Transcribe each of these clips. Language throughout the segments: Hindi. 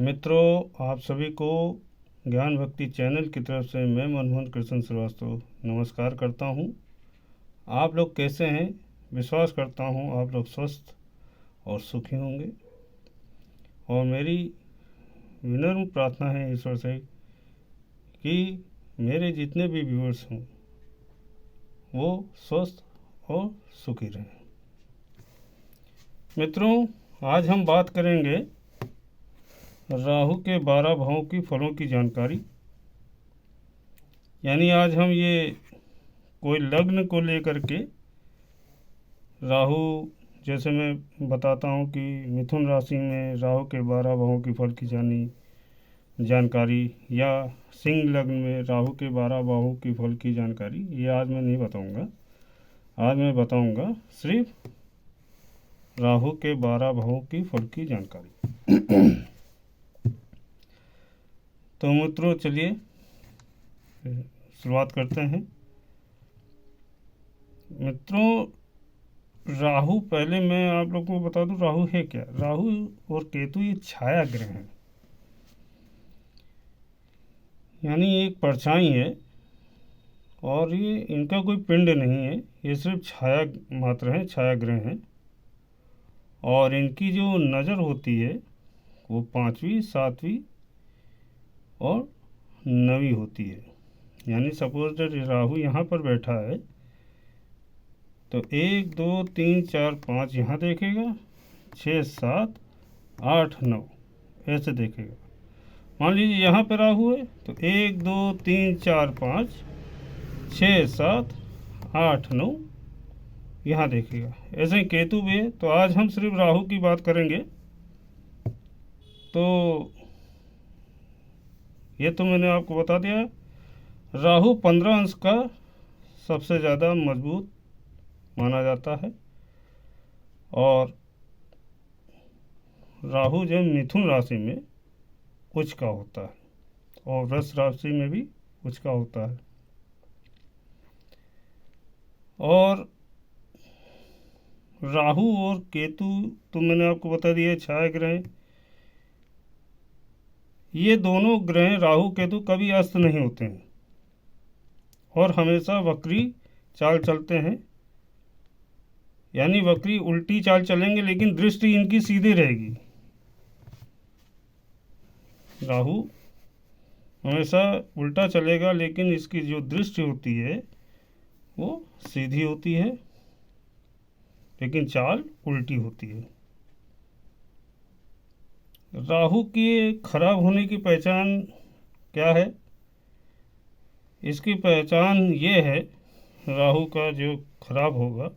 मित्रों, आप सभी को ज्ञान भक्ति चैनल की तरफ से मैं मनमोहन कृष्ण श्रीवास्तव नमस्कार करता हूं। आप लोग कैसे हैं? विश्वास करता हूं आप लोग स्वस्थ और सुखी होंगे। और मेरी विनम्र प्रार्थना है ईश्वर से कि मेरे जितने भी व्यूअर्स हों वो स्वस्थ और सुखी रहें। मित्रों, आज हम बात करेंगे राहु के 12 भावों की फलों की जानकारी। यानी आज हम ये कोई लग्न को लेकर के राहु, जैसे मैं बताता हूँ कि मिथुन राशि में राहु के 12 भावों की फल की जानकारी, या सिंह लग्न में राहु के 12 भावों की फल की जानकारी, ये आज मैं नहीं बताऊँगा। आज मैं बताऊँगा सिर्फ राहु के 12 भावों की फल की जानकारी। तो मित्रों, चलिए शुरुआत करते हैं। मित्रों, राहु, पहले मैं आप लोगों को बता दूं राहु है क्या। राहु और केतु ये छाया ग्रह हैं, यानी एक परछाई है, और ये इनका कोई पिंड नहीं है, ये सिर्फ छाया मात्र है, छाया ग्रह हैं। और इनकी जो नज़र होती है वो 5वीं, 7वीं और 9वीं होती है। यानी सपोज दैट राहु यहाँ पर बैठा है तो 1 2 3 4 5 यहाँ देखेगा, 6 7 8 9 ऐसे देखेगा। मान लीजिए यहाँ पर राहु है तो 1 2 3 4 5 6 7 8 9 यहाँ देखेगा। ऐसे ही केतु भी है। तो आज हम सिर्फ राहु की बात करेंगे। तो ये तो मैंने आपको बता दिया। राहु 15 अंश का सबसे ज़्यादा मजबूत माना जाता है। और राहु जब मिथुन राशि में उच्च का होता है और वृष राशि में भी उच्च का होता है। और राहु और केतु तो मैंने आपको बता दिया छाया ग्रह। ये दोनों ग्रह राहु केतु कभी अस्त नहीं होते हैं और हमेशा वक्री चाल चलते हैं। यानी वक्री उल्टी चाल चलेंगे, लेकिन दृष्टि इनकी सीधी रहेगी। राहु हमेशा उल्टा चलेगा, लेकिन इसकी जो दृष्टि होती है वो सीधी होती है, लेकिन चाल उल्टी होती है। राहु के खराब होने की पहचान क्या है? इसकी पहचान ये है, राहु का जो खराब होगा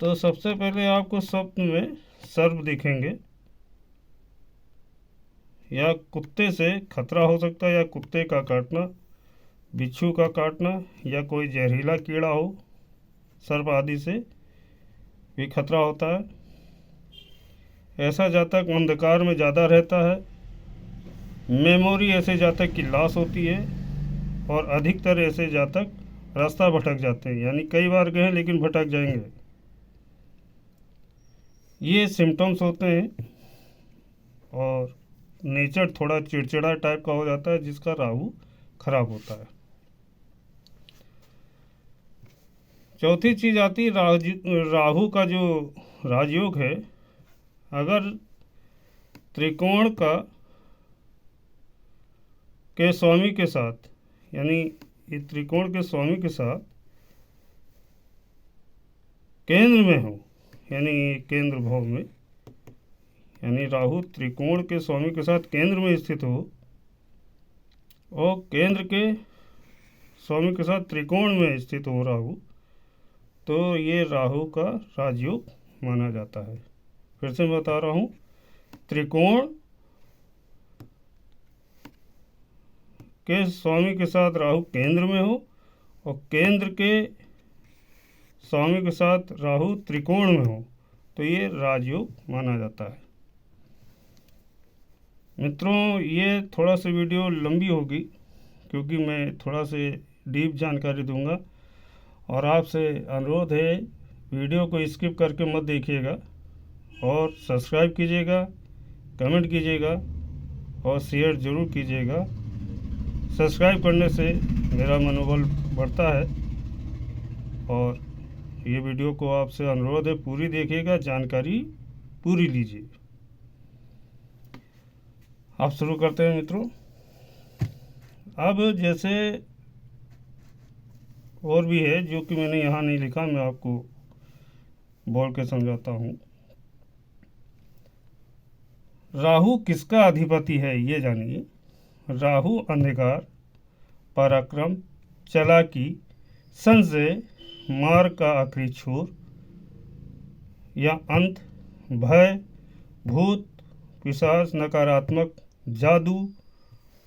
तो सबसे पहले आपको स्वप्न में सर्प दिखेंगे, या कुत्ते से खतरा हो सकता है, या कुत्ते का काटना, बिच्छू का काटना, या कोई जहरीला कीड़ा हो, सर्प आदि से भी खतरा होता है। ऐसा जातक अंधकार में ज़्यादा रहता है। मेमोरी ऐसे जातक की लॉस होती है, और अधिकतर ऐसे जातक रास्ता भटक जाते हैं, यानी कई बार गए लेकिन भटक जाएंगे। ये सिम्टम्स होते हैं। और नेचर थोड़ा चिड़चिड़ा टाइप का हो जाता है, जिसका राहु खराब होता है। चौथी चीज़ आती है राहु का जो राजयोग है। अगर त्रिकोण के स्वामी के साथ, यानी ये त्रिकोण के स्वामी के साथ केंद्र में हो, यानी केंद्र भाव में, यानी राहु त्रिकोण के स्वामी के साथ केंद्र में स्थित हो और केंद्र के स्वामी के साथ त्रिकोण में स्थित हो राहु, तो ये राहु का राजयोग माना जाता है। फिर से मैं बता रहा हूँ, त्रिकोण के स्वामी के साथ राहु केंद्र में हो और केंद्र के स्वामी के साथ राहु त्रिकोण में हो, तो ये राजयोग माना जाता है। मित्रों, ये थोड़ा सा वीडियो लंबी होगी, क्योंकि मैं थोड़ा से डीप जानकारी दूंगा, और आपसे अनुरोध है वीडियो को स्किप करके मत देखिएगा और सब्सक्राइब कीजिएगा, कमेंट कीजिएगा और शेयर ज़रूर कीजिएगा। सब्सक्राइब करने से मेरा मनोबल बढ़ता है। और ये वीडियो को आपसे अनुरोध है पूरी देखिएगा, जानकारी पूरी लीजिए। आप शुरू करते हैं मित्रों। अब जैसे और भी है जो कि मैंने यहाँ नहीं लिखा, मैं आपको बोल के समझाता हूँ। राहु किसका अधिपति है ये जानिए। राहु अंधकार, पराक्रम, चालाकी, संशय, मार्ग का आखिरी छोर या अंत, भय, भूत, पिशाच, नकारात्मक, जादू,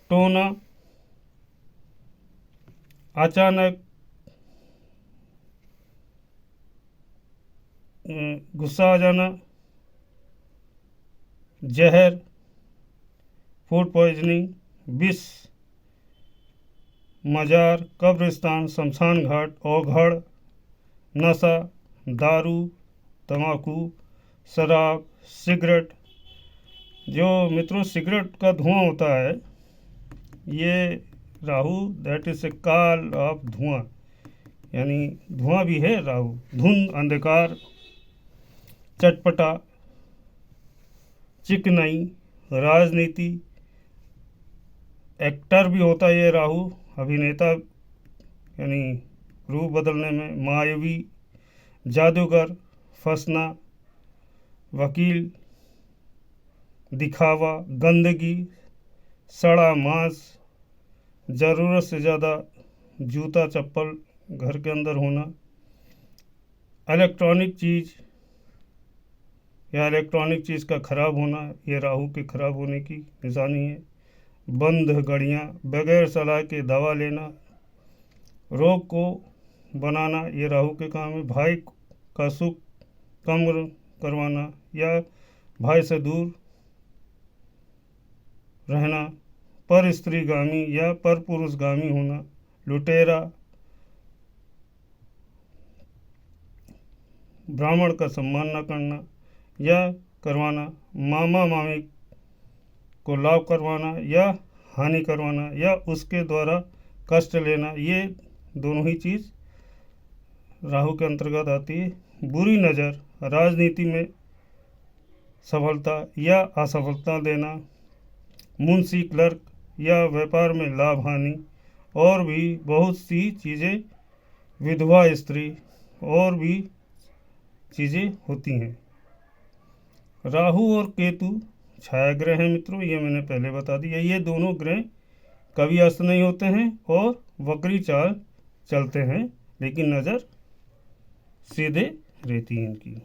टोना, अचानक गुस्सा आ जाना, जहर, फूड पॉइजनिंग, विष, मजार, कब्रिस्तान, शमशान घाट, औघड़, नशा, दारू, तंबाकू, शराब, सिगरेट। जो मित्रों सिगरेट का धुआं होता है ये राहु, दैट इज ए काल ऑफ धुआं, यानी धुआं भी है राहु। धुंध, अंधकार, चटपटा, चिकनाई, राजनीति, एक्टर भी होता है ये राहु, अभिनेता यानी रूप बदलने में, मायावी, जादूगर, फंसना, वकील, दिखावा, गंदगी, सड़ा मांस, ज़रूरत से ज़्यादा जूता चप्पल घर के अंदर होना, इलेक्ट्रॉनिक चीज़ या इलेक्ट्रॉनिक चीज़ का ख़राब होना, ये राहु के ख़राब होने की निशानी है। बंद घड़ियाँ, बगैर सलाह के दवा लेना, रोग को बनाना, ये राहु के काम है। भाई का सुख कम करवाना या भाई से दूर रहना, पर स्त्रीगामी या पर पुरुषगामी होना, लुटेरा, ब्राह्मण का सम्मान न करना या करवाना, मामा मामी को लाभ करवाना या हानि करवाना या उसके द्वारा कष्ट लेना, ये दोनों ही चीज़ राहु के अंतर्गत आती है। बुरी नज़र, राजनीति में सफलता या असफलता देना, मुंशी क्लर्क या व्यापार में लाभ हानि, और भी बहुत सी चीज़ें, विधवा स्त्री और भी चीज़ें होती हैं। राहु और केतु छाया ग्रह हैं मित्रों, ये मैंने पहले बता दिया। ये दोनों ग्रह कभी अस्त नहीं होते हैं और वक्री चाल चलते हैं, लेकिन नज़र सीधे रहती है इनकी।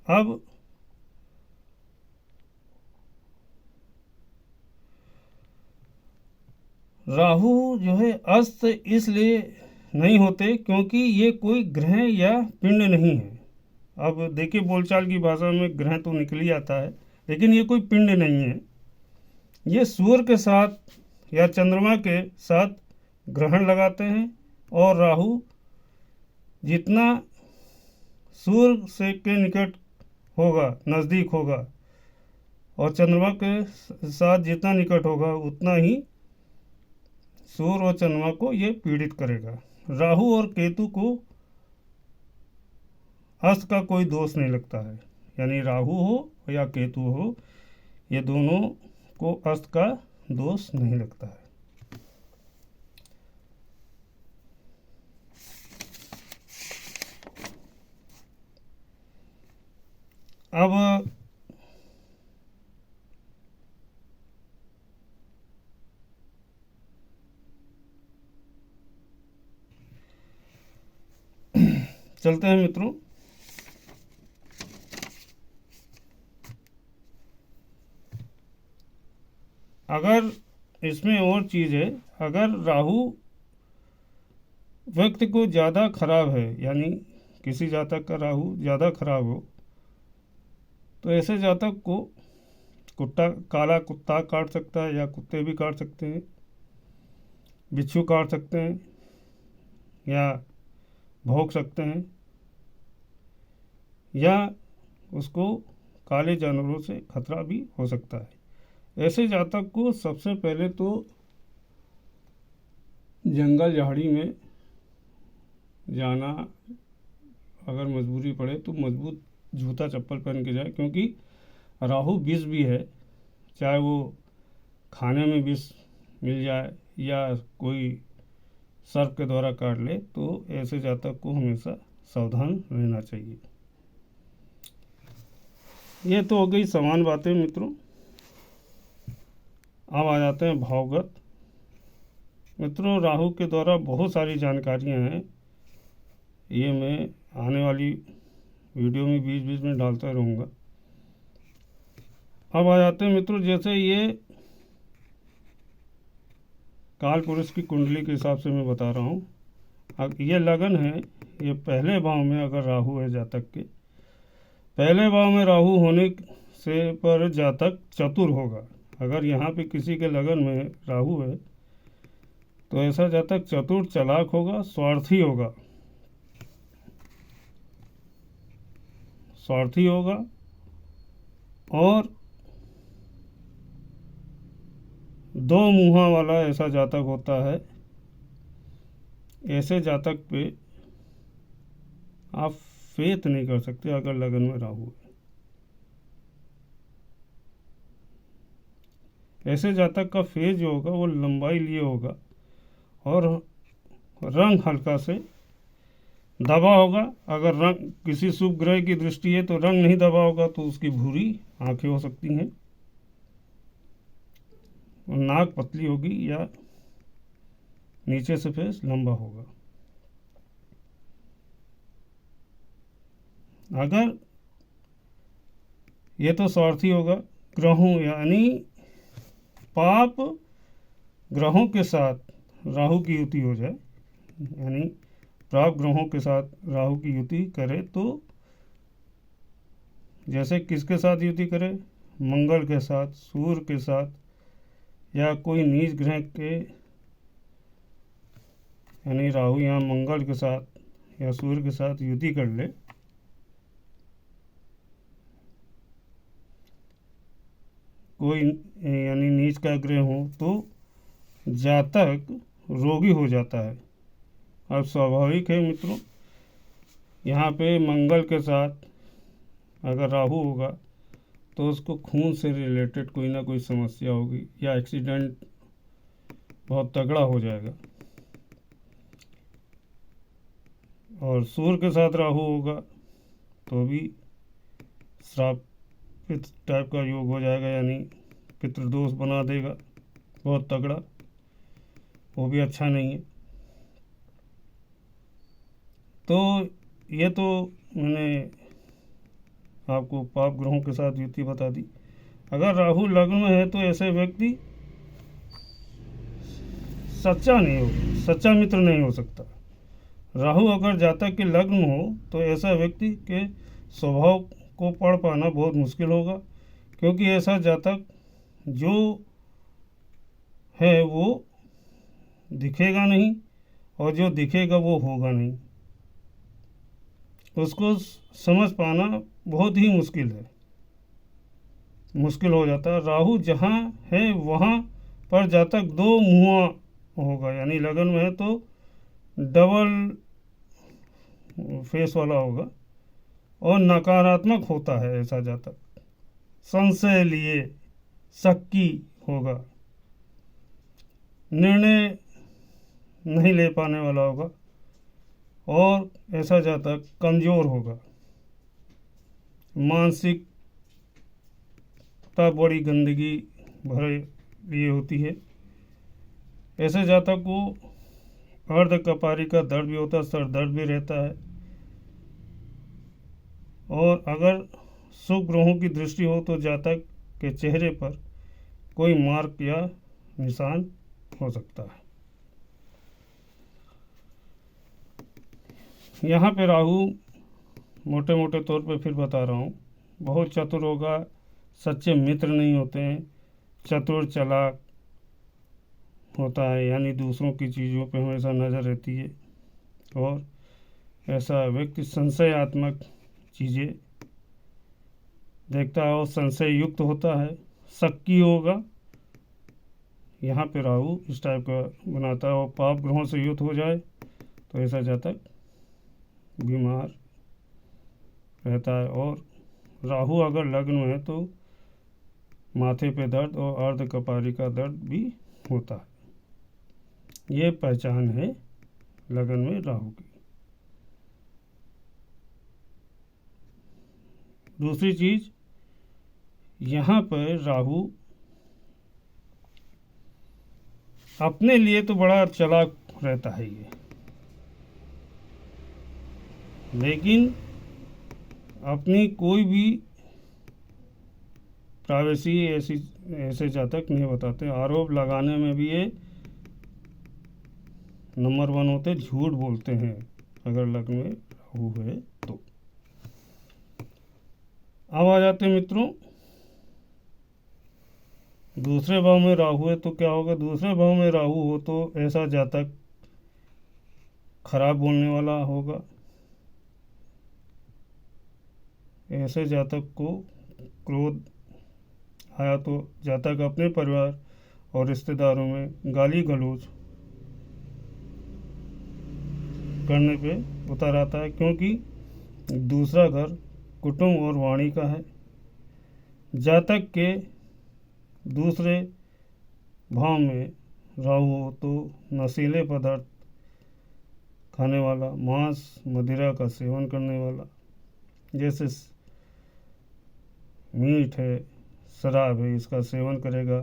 अब राहु जो है अस्त इसलिए नहीं होते क्योंकि ये कोई ग्रह या पिंड नहीं है। अब देखिए बोलचाल की भाषा में ग्रह तो निकल ही आता है, लेकिन ये कोई पिंड नहीं है। ये सूर्य के साथ या चंद्रमा के साथ ग्रहण लगाते हैं, और राहु जितना सूर्य से के निकट होगा, नज़दीक होगा, और चंद्रमा के साथ जितना निकट होगा उतना ही सूर्य और चंद्रमा को ये पीड़ित करेगा। राहु और केतु को अस्त का कोई दोष नहीं लगता है, यानी राहु हो या केतु हो, ये दोनों को अस्त का दोष नहीं लगता है। अब चलते हैं मित्रों। अगर इसमें और चीज़ है, अगर राहु व्यक्ति को ज़्यादा खराब है, यानी किसी जातक का राहु ज़्यादा खराब हो, तो ऐसे जातक को काला कुत्ता काट सकता है, या कुत्ते भी काट सकते हैं, बिच्छू काट सकते हैं, या भोंक सकते हैं, या उसको काले जानवरों से खतरा भी हो सकता है। ऐसे जातक को सबसे पहले तो जंगल झाड़ी में जाना, अगर मजबूरी पड़े तो मजबूत जूता चप्पल पहन के जाए, क्योंकि राहु विष भी है। चाहे वो खाने में विष मिल जाए या कोई सर्प के द्वारा काट ले, तो ऐसे जातक को हमेशा सावधान रहना चाहिए। ये तो हो गई समान बातें मित्रों। अब आ जाते हैं भावगत। मित्रों, राहु के द्वारा बहुत सारी जानकारियां हैं, ये मैं आने वाली वीडियो में बीच बीच में डालता रहूँगा। अब आ जाते हैं मित्रों, जैसे ये काल पुरुष की कुंडली के हिसाब से मैं बता रहा हूँ। अब ये लगन है, ये पहले भाव में अगर राहु है जातक के, पहले भाव में राहु होने से पर जातक चतुर होगा। अगर यहाँ पे किसी के लगन में राहु है तो ऐसा जातक चतुर, चालाक होगा, स्वार्थी होगा, स्वार्थी होगा और दो मुँहा वाला ऐसा जातक होता है। ऐसे जातक पे आप फेत नहीं कर सकते अगर लगन में राहु है। ऐसे जातक का फेज जो होगा वो लंबाई लिए होगा और रंग हल्का से दबा होगा। अगर रंग किसी शुभ ग्रह की दृष्टि है तो रंग नहीं दबा होगा तो उसकी भूरी आंखें हो सकती हैं, और नाक पतली होगी या नीचे से फेस लंबा होगा। अगर ये तो स्वार्थी होगा, ग्रहों यानी पाप ग्रहों के साथ राहु की युति हो जाए, यानी पाप ग्रहों के साथ राहु की युति करे तो जैसे किसके साथ युति करे, मंगल के साथ, सूर्य के साथ, या कोई नीच ग्रह के, यानी राहु यहाँ मंगल के साथ या सूर्य के साथ युति कर ले, कोई यानी नीच का ग्रह हो, तो जातक रोगी हो जाता है। अब स्वाभाविक है मित्रों, यहाँ पे मंगल के साथ अगर राहु होगा तो उसको खून से रिलेटेड कोई ना कोई समस्या होगी या एक्सीडेंट बहुत तगड़ा हो जाएगा। और सूर्य के साथ राहु होगा तो भी श्रापित टाइप का योग हो जाएगा, यानी पितृदोष बना देगा बहुत तगड़ा, वो भी अच्छा नहीं है। तो ये तो मैंने आपको पाप ग्रहों के साथ युति बता दी। अगर राहु लग्न में है तो ऐसे व्यक्ति सच्चा नहीं होगा, सच्चा मित्र नहीं हो सकता। राहु अगर जातक के लग्न हो तो ऐसा व्यक्ति के स्वभाव को पढ़ पाना बहुत मुश्किल होगा, क्योंकि ऐसा जातक जो है वो दिखेगा नहीं और जो दिखेगा वो होगा नहीं, उसको समझ पाना बहुत ही मुश्किल है, मुश्किल हो जाता है। राहु जहाँ है वहाँ पर जातक दो मुँहा होगा, यानी लगन में है तो डबल फेस वाला होगा और नकारात्मक होता है ऐसा जातक, संशय लिए शक्की होगा, निर्णय नहीं ले पाने वाला होगा और ऐसा जातक कमज़ोर होगा, मानसिकता बड़ी गंदगी भरे लिए होती है। ऐसे जातक को अर्ध कपारी का दर्द भी होता है, सर दर्द भी रहता है, और अगर शुभ ग्रहों की दृष्टि हो तो जातक के चेहरे पर कोई मार्क या निशान हो सकता है। यहाँ पे राहु मोटे मोटे तौर पे फिर बता रहा हूँ, बहुत चतुर होगा, सच्चे मित्र नहीं होते हैं, चतुर चालाक होता है, यानी दूसरों की चीज़ों पे हमेशा नज़र रहती है, और ऐसा व्यक्ति संशयात्मक चीज़ें देखता है और संशय युक्त होता है, शक्की होगा। यहाँ पे राहु इस टाइप का बनाता है। और पाप ग्रहों से युक्त हो जाए तो ऐसा जातक बीमार रहता है। और राहु अगर लग्न में है तो माथे पे दर्द और अर्ध कपारी का दर्द भी होता है। ये पहचान है लगन में राहु की। दूसरी चीज, यहाँ पर राहु अपने लिए तो बड़ा चालाक रहता है ये, लेकिन अपनी कोई भी प्राइवेसी ऐसे जातक नहीं बताते। आरोप लगाने में भी ये नंबर 1 होते, झूठ बोलते हैं अगर लग्न में राहु है तो। अब आ जाते हैं मित्रों, दूसरे भाव में राहु है तो क्या होगा। दूसरे भाव में राहु हो तो ऐसा जातक खराब बोलने वाला होगा। ऐसे जातक को क्रोध आया तो जातक अपने परिवार और रिश्तेदारों में गाली गलौज करने पे उतर आता है, क्योंकि दूसरा घर कुटुंब और वाणी का है। जातक के दूसरे भाव में राहु हो तो नशीले पदार्थ खाने वाला, मांस मदिरा का सेवन करने वाला, जैसे मीट है, शराब है, इसका सेवन करेगा।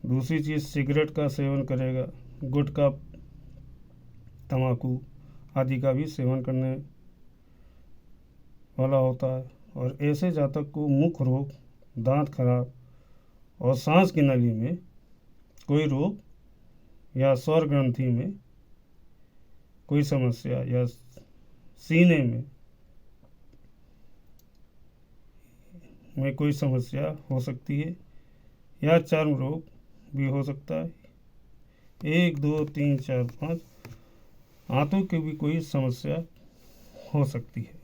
दूसरी चीज़ सिगरेट का सेवन करेगा, गुटखा तंबाकू आदि का भी सेवन करने वाला होता है। और ऐसे जातक को मुख रोग, दांत खराब और सांस की नली में कोई रोग या स्वर ग्रंथि में कोई समस्या या सीने में कोई समस्या हो सकती है, या चर्म रोग भी हो सकता है। 1 2 3 4 5 हाथों की भी कोई समस्या हो सकती है।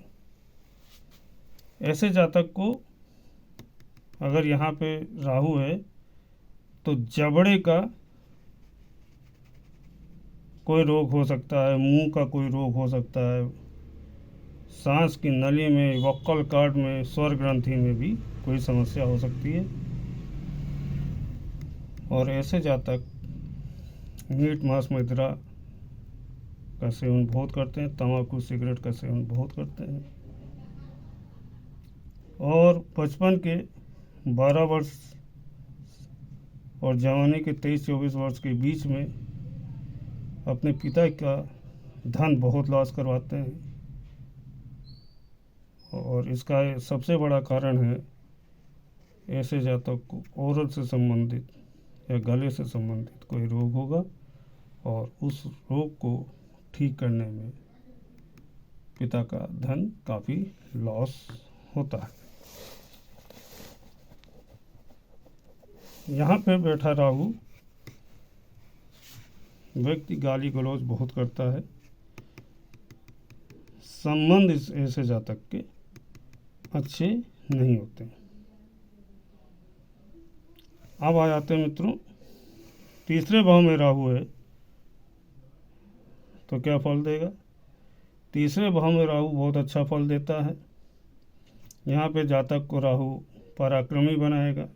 ऐसे जातक को अगर यहाँ पे राहु है तो जबड़े का कोई रोग हो सकता है, मुंह का कोई रोग हो सकता है, सांस की नली में, वोक्कल कॉर्ड में, स्वर ग्रंथि में भी कोई समस्या हो सकती है। और ऐसे जातक मीट मांस मदिरा का सेवन बहुत करते हैं, तंबाकू सिगरेट का सेवन बहुत करते हैं। और बचपन के 12 वर्ष और जवानी के 23-24 वर्ष के बीच में अपने पिता का धन बहुत लॉस करवाते हैं। और इसका सबसे बड़ा कारण है ऐसे जातक को ओरल से संबंधित या गले से संबंधित कोई रोग होगा, और उस रोग को ठीक करने में पिता का धन काफ़ी लॉस होता है। यहाँ पे बैठा राहु व्यक्ति गाली गलौज बहुत करता है। संबंध ऐसे जातक के अच्छे नहीं होते। अब आ जाते हैं मित्रों, तीसरे भाव में राहु है तो क्या फल देगा। तीसरे भाव में राहु बहुत अच्छा फल देता है। यहाँ पे जातक को राहु पराक्रमी बनाएगा।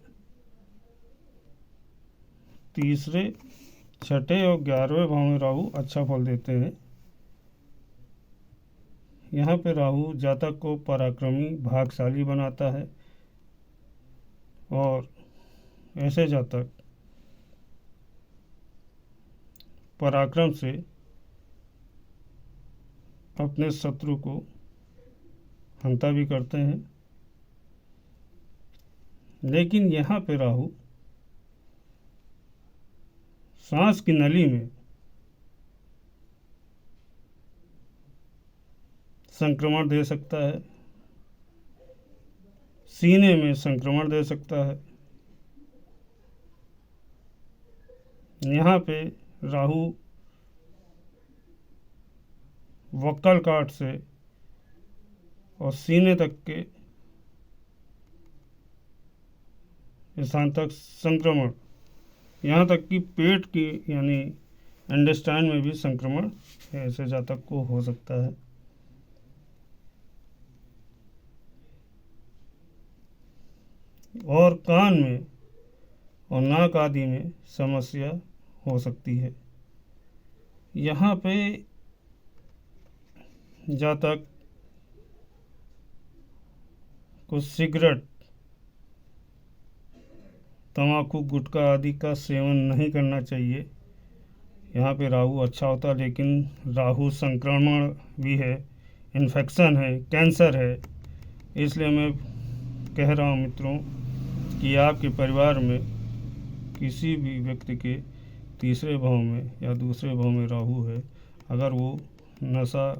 तीसरे, छठे और 11वें भाव में राहु अच्छा फल देते हैं। यहाँ पे राहु जातक को पराक्रमी, भाग्यशाली बनाता है। और ऐसे जातक पराक्रम से अपने शत्रु को हंता भी करते हैं। लेकिन यहाँ पे राहु सांस की नली में संक्रमण दे सकता है, सीने में संक्रमण दे सकता है। यहाँ पे राहु वक्कल काट से और सीने तक के स्थान तक संक्रमण, यहाँ तक कि पेट की यानी इंटेस्टाइन में भी संक्रमण ऐसे जातक को हो सकता है। और कान में और नाक आदि में समस्या हो सकती है। यहाँ पे जातक को सिगरेट, तंबाकू, गुटखा आदि का सेवन नहीं करना चाहिए। यहाँ पे राहु अच्छा होता है, लेकिन राहु संक्रमण भी है, इन्फेक्शन है, कैंसर है। इसलिए मैं कह रहा हूँ मित्रों कि आपके परिवार में किसी भी व्यक्ति के तीसरे भाव में या दूसरे भाव में राहु है, अगर वो नशा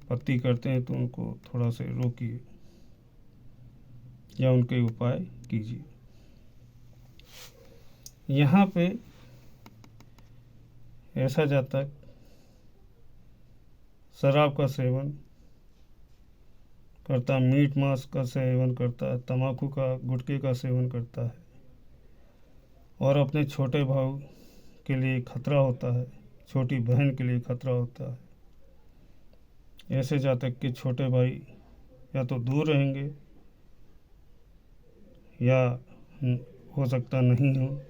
पत्ती करते हैं तो उनको थोड़ा से रोकिए या उनके उपाय कीजिए। यहाँ पे ऐसा जातक शराब का सेवन करता, मीट मांस का सेवन करता है, तंबाकू का, गुटखे का सेवन करता है और अपने छोटे भाई के लिए खतरा होता है, छोटी बहन के लिए खतरा होता है। ऐसे जातक के छोटे भाई या तो दूर रहेंगे या हो सकता नहीं हो,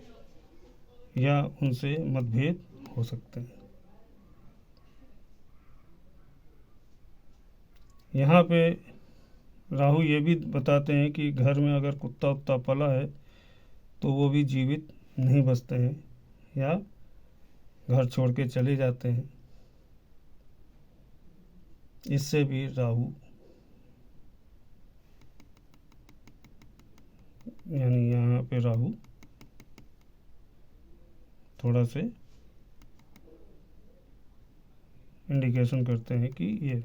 या उनसे मतभेद हो सकते हैं। यहाँ पे राहु ये भी बताते हैं कि घर में अगर कुत्ता उत्ता पला है तो वो भी जीवित नहीं बचते हैं या घर छोड़ के चले जाते हैं। इससे भी राहु यानी यहाँ पे राहु थोड़ा से इंडिकेशन करते हैं कि ये,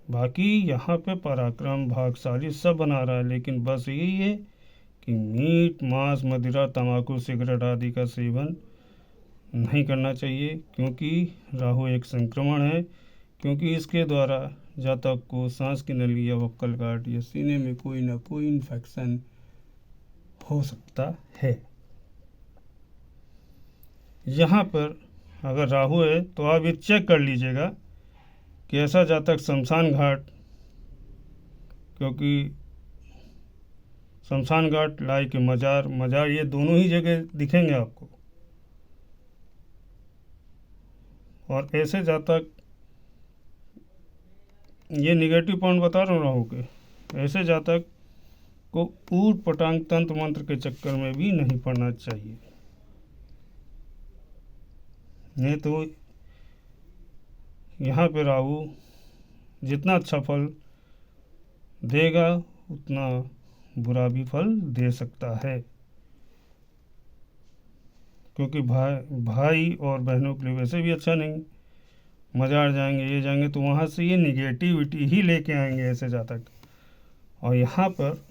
बाकी यहाँ पे पराक्रम, भाग्यशाली सब बना रहा है, लेकिन बस यही है कि मीट मांस, मदिरा, तंबाकू, सिगरेट आदि का सेवन नहीं करना चाहिए, क्योंकि राहु एक संक्रमण है। क्योंकि इसके द्वारा जातक को सांस की नली या वक्कल गांठ या सीने में कोई ना कोई इन्फेक्शन हो सकता है। यहाँ पर अगर राहु है तो आप ये चेक कर लीजिएगा कि ऐसा जातक शमशान घाट, क्योंकि शमशान घाट, लाई के मजार ये दोनों ही जगह दिखेंगे आपको। और ऐसे जातक, ये निगेटिव पॉइंट बता रहा हूँ राहु के, ऐसे जातक को ऊट पटांग तंत्र मंत्र के चक्कर में भी नहीं पड़ना चाहिए, नहीं तो यहाँ पे राहु जितना अच्छा फल देगा उतना बुरा भी फल दे सकता है। क्योंकि भाई और बहनों के लिए वैसे भी अच्छा नहीं, मजार जाएंगे, ये जाएंगे, तो वहाँ से ये निगेटिविटी ही लेके आएंगे ऐसे जातक। और यहाँ पर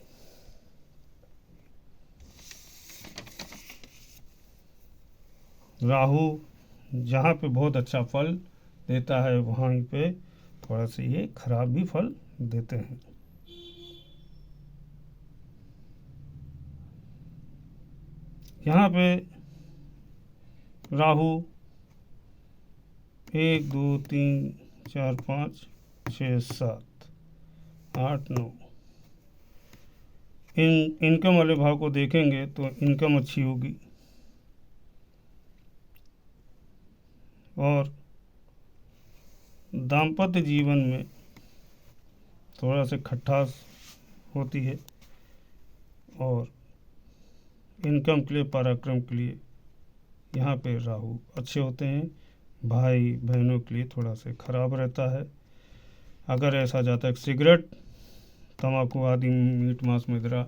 राहु जहाँ पे बहुत अच्छा फल देता है वहाँ पे थोड़ा से ये खराब भी फल देते हैं। यहाँ पे राहु 1 2 3 4 5 6 7 8 9 इनकम वाले भाव को देखेंगे तो इनकम अच्छी होगी और दाम्पत्य जीवन में थोड़ा सा खटास होती है और इनकम के लिए, पराक्रम के लिए यहाँ पे राहु अच्छे होते हैं। भाई बहनों के लिए थोड़ा सा खराब रहता है। अगर ऐसा जातक सिगरेट, तंबाकू आदि, मीट मांस, मदिरा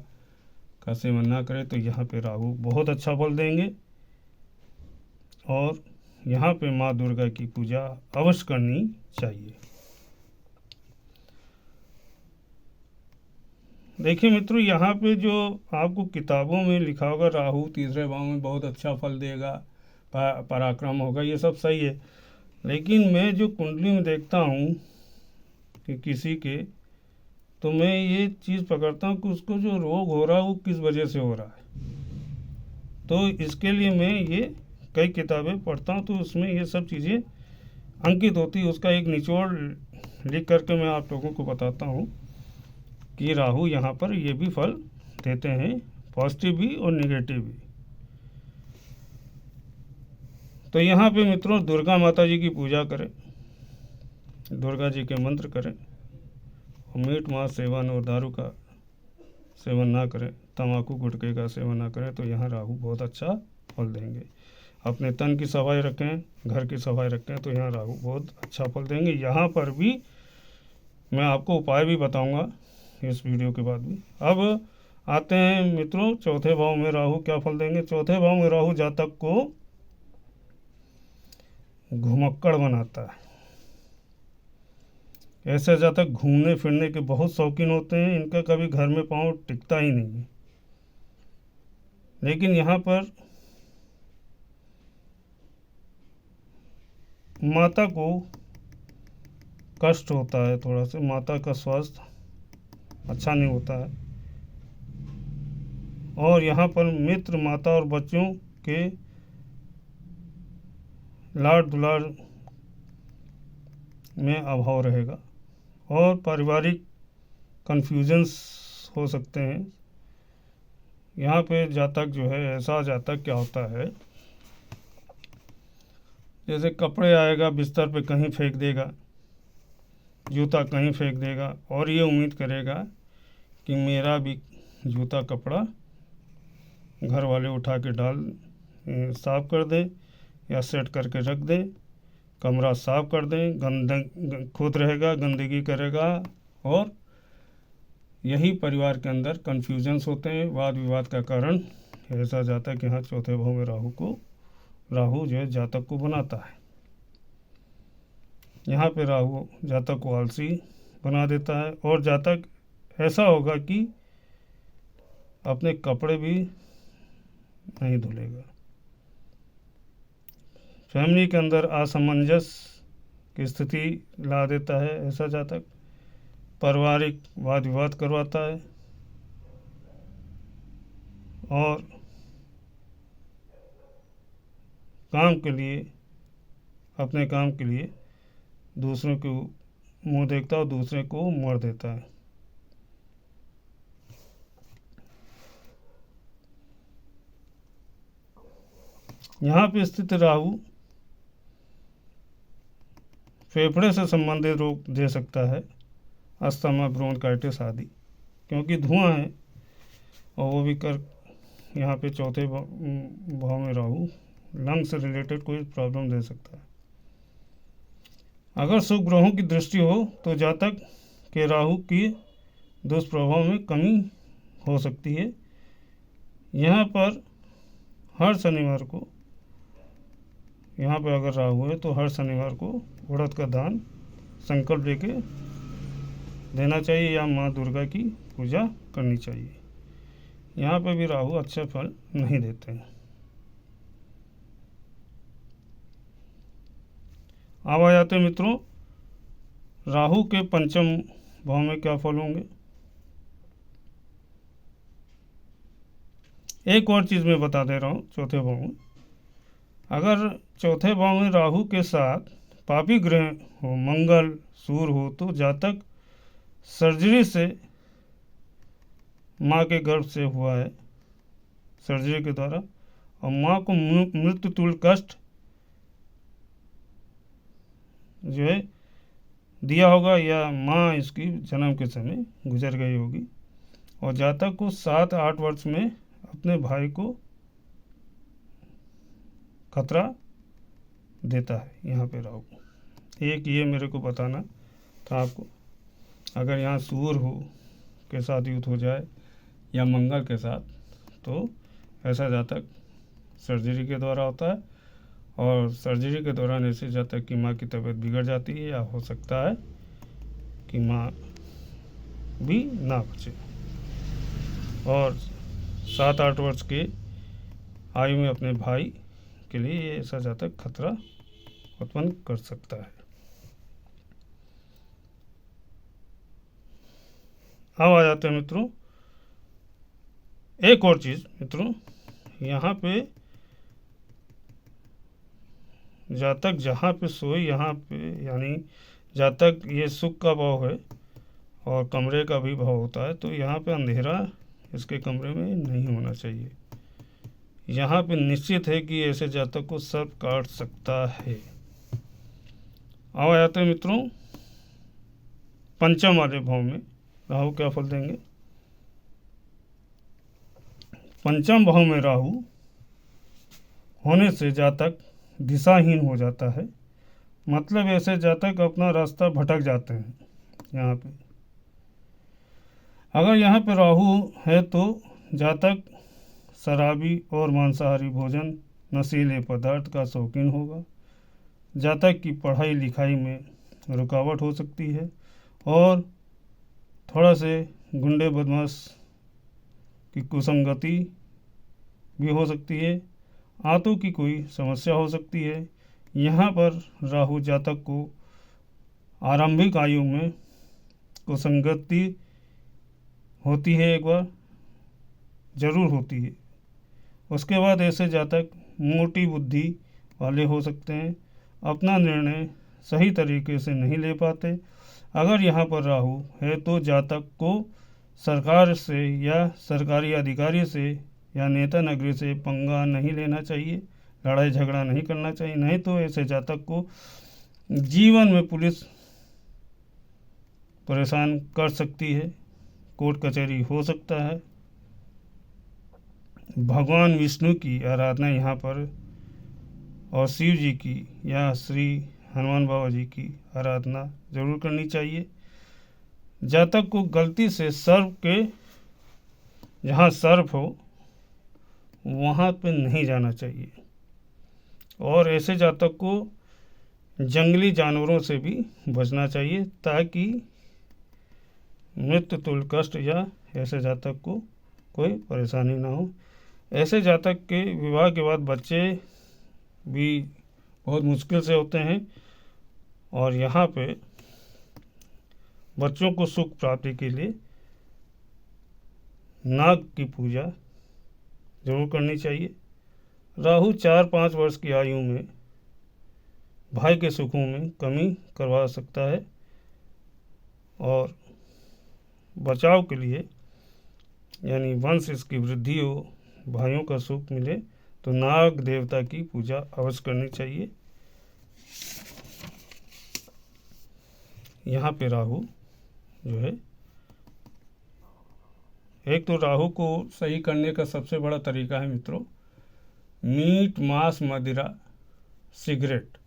का सेवन ना करे तो यहाँ पे राहु बहुत अच्छा फल देंगे। और यहाँ पे माँ दुर्गा की पूजा अवश्य करनी चाहिए। देखिए मित्रों, यहाँ पे जो आपको किताबों में लिखा होगा राहु तीसरे भाव में बहुत अच्छा फल देगा, पराक्रम होगा, ये सब सही है। लेकिन मैं जो कुंडली में देखता हूँ कि किसी के तो मैं ये चीज़ पकड़ता हूँ कि उसको जो रोग हो रहा है वो किस वजह से हो रहा है। तो इसके लिए मैं ये कई किताबें पढ़ता हूँ, तो उसमें ये सब चीज़ें अंकित होती है। उसका एक निचोड़ लिख करके मैं आप लोगों को बताता हूँ कि राहु यहाँ पर ये भी फल देते हैं, पॉजिटिव भी और नेगेटिव भी। तो यहाँ पे मित्रों दुर्गा माता जी की पूजा करें, दुर्गा जी के मंत्र करें, और मीट मांस सेवन और दारू का सेवन ना करें, तंबाकू गुटखे का सेवन ना करें, तो यहाँ राहु बहुत अच्छा फल देंगे। अपने तन की सफाई रखें, घर की सफाई रखें, तो यहाँ राहु बहुत अच्छा फल देंगे। यहाँ पर भी मैं आपको उपाय भी बताऊंगा इस वीडियो के बाद भी। अब आते हैं मित्रों चौथे भाव में राहु क्या फल देंगे। चौथे भाव में राहु जातक को घुमक्कड़ बनाता है। ऐसे जातक घूमने फिरने के बहुत शौकीन होते हैं, इनका कभी घर में पाँव टिकता ही नहीं है। लेकिन यहाँ पर माता को कष्ट होता है, थोड़ा सा माता का स्वास्थ्य अच्छा नहीं होता है, और यहाँ पर मित्र, माता और बच्चों के लाड़ दुलार में अभाव रहेगा, और पारिवारिक कन्फ्यूजन्स हो सकते हैं। यहाँ पे जातक जो है, ऐसा जातक क्या होता है, जैसे कपड़े आएगा बिस्तर पे कहीं फेंक देगा, जूता कहीं फेंक देगा, और ये उम्मीद करेगा कि मेरा भी जूता कपड़ा घर वाले उठा के साफ कर दें या सेट करके रख दें, कमरा साफ कर दें, खुद रहेगा, गंदगी करेगा, और यही परिवार के अंदर कन्फ्यूजन्स होते हैं, वाद विवाद का कारण ऐसा जाता है कि यहाँ चौथे भाव में राहु जो है जातक को बनाता है। यहाँ पे राहु जातक को आलसी बना देता है, और जातक ऐसा होगा कि अपने कपड़े भी नहीं धुलेगा। फैमिली के अंदर असमंजस की स्थिति ला देता है ऐसा जातक, पारिवारिक वाद विवाद करवाता है, और काम के लिए, अपने काम के लिए दूसरों को मुंह देखता है और दूसरे को मोड़ देता है। यहाँ पे स्थित राहु फेफड़े से संबंधित रोग दे सकता है, अस्थमा, ब्रोंकाइटिस आदि, क्योंकि धुआं है, और वो भी यहाँ पे चौथे भाव में राहु लंग से रिलेटेड कोई प्रॉब्लम दे सकता है। अगर शुभ ग्रहों की दृष्टि हो तो जातक के राहु के दुष्प्रभाव में कमी हो सकती है। यहाँ पर हर शनिवार को, यहाँ पर अगर राहु है तो हर शनिवार को उड़द का दान संकल्प लेके देना चाहिए, या माँ दुर्गा की पूजा करनी चाहिए। यहाँ पे भी राहु अच्छे फल नहीं देते हैं। अब आ जाते मित्रों राहु के पंचम भाव में क्या फल होंगे। एक और चीज़ मैं बता दे रहा हूँ, चौथे भाव में अगर चौथे भाव में राहु के साथ पापी ग्रह हो, मंगल, सूर्य हो, तो जातक सर्जरी से, माँ के गर्भ से हुआ है सर्जरी के द्वारा, और माँ को मृत्यु तुल्य कष्ट जो है दिया होगा, या माँ इसकी जन्म के समय गुजर गई होगी, और जातक को 7-8 वर्ष में अपने भाई को खतरा देता है। यहाँ पे राहु, एक ये मेरे को बताना था आपको। अगर यहाँ सूर्य हो के साथ युद्ध हो जाए या मंगल के साथ, तो ऐसा जातक सर्जरी के द्वारा होता है, और सर्जरी के दौरान ऐसे जातक की माँ की तबीयत बिगड़ जाती है, या हो सकता है कि माँ भी ना बचे, और 7-8 वर्ष के आयु में अपने भाई के लिए ये ऐसा जातक खतरा उत्पन्न कर सकता है। अब आ जाते हैं मित्रों एक और चीज़ मित्रों, यहाँ पे जातक जहाँ पे सोए यहाँ पे, यानी जातक ये सुख का भाव है और कमरे का भी भाव होता है, तो यहाँ पे अंधेरा इसके कमरे में नहीं होना चाहिए। यहाँ पे निश्चित है कि ऐसे जातक को सर्प काट सकता है। अब आ जाते हैं मित्रों पंचम वाले भाव में राहु क्या फल देंगे। पंचम भाव में राहु होने से जातक दिशाहीन हो जाता है, मतलब ऐसे जातक अपना रास्ता भटक जाते हैं। यहाँ पे अगर यहाँ पे राहु है तो जातक शराबी और मांसाहारी भोजन, नशीले पदार्थ का शौकीन होगा। जातक की पढ़ाई लिखाई में रुकावट हो सकती है और थोड़ा से गुंडे बदमाश की कुसंगति भी हो सकती है। आंतों की कोई समस्या हो सकती है। यहाँ पर राहु जातक को आरंभिक आयु में कुसंगति होती है, एक बार जरूर होती है। उसके बाद ऐसे जातक मोटी बुद्धि वाले हो सकते हैं, अपना निर्णय सही तरीके से नहीं ले पाते। अगर यहाँ पर राहु है तो जातक को सरकार से या सरकारी अधिकारी से या नेता नगरी से पंगा नहीं लेना चाहिए, लड़ाई झगड़ा नहीं करना चाहिए, नहीं तो ऐसे जातक को जीवन में पुलिस परेशान कर सकती है, कोर्ट कचहरी हो सकता है। भगवान विष्णु की आराधना यहाँ पर और शिव जी की या श्री हनुमान बाबा जी की आराधना जरूर करनी चाहिए। जातक को गलती से सर्प के, जहाँ सर्प हो वहाँ पे नहीं जाना चाहिए और ऐसे जातक को जंगली जानवरों से भी बचना चाहिए ताकि मृत्यु तुल्य कष्ट या ऐसे जातक को कोई परेशानी ना हो। ऐसे जातक के विवाह के बाद बच्चे भी बहुत मुश्किल से होते हैं और यहाँ पे बच्चों को सुख प्राप्ति के लिए नाग की पूजा जरूर करनी चाहिए। राहु 4-5 वर्ष की आयु में भाई के सुखों में कमी करवा सकता है और बचाव के लिए, यानी वंश इसकी वृद्धि हो, भाइयों का सुख मिले, तो नाग देवता की पूजा अवश्य करनी चाहिए। यहाँ पे राहु जो है, एक तो राहु को सही करने का सबसे बड़ा तरीका है मित्रों मीट मांस मदिरा सिगरेट।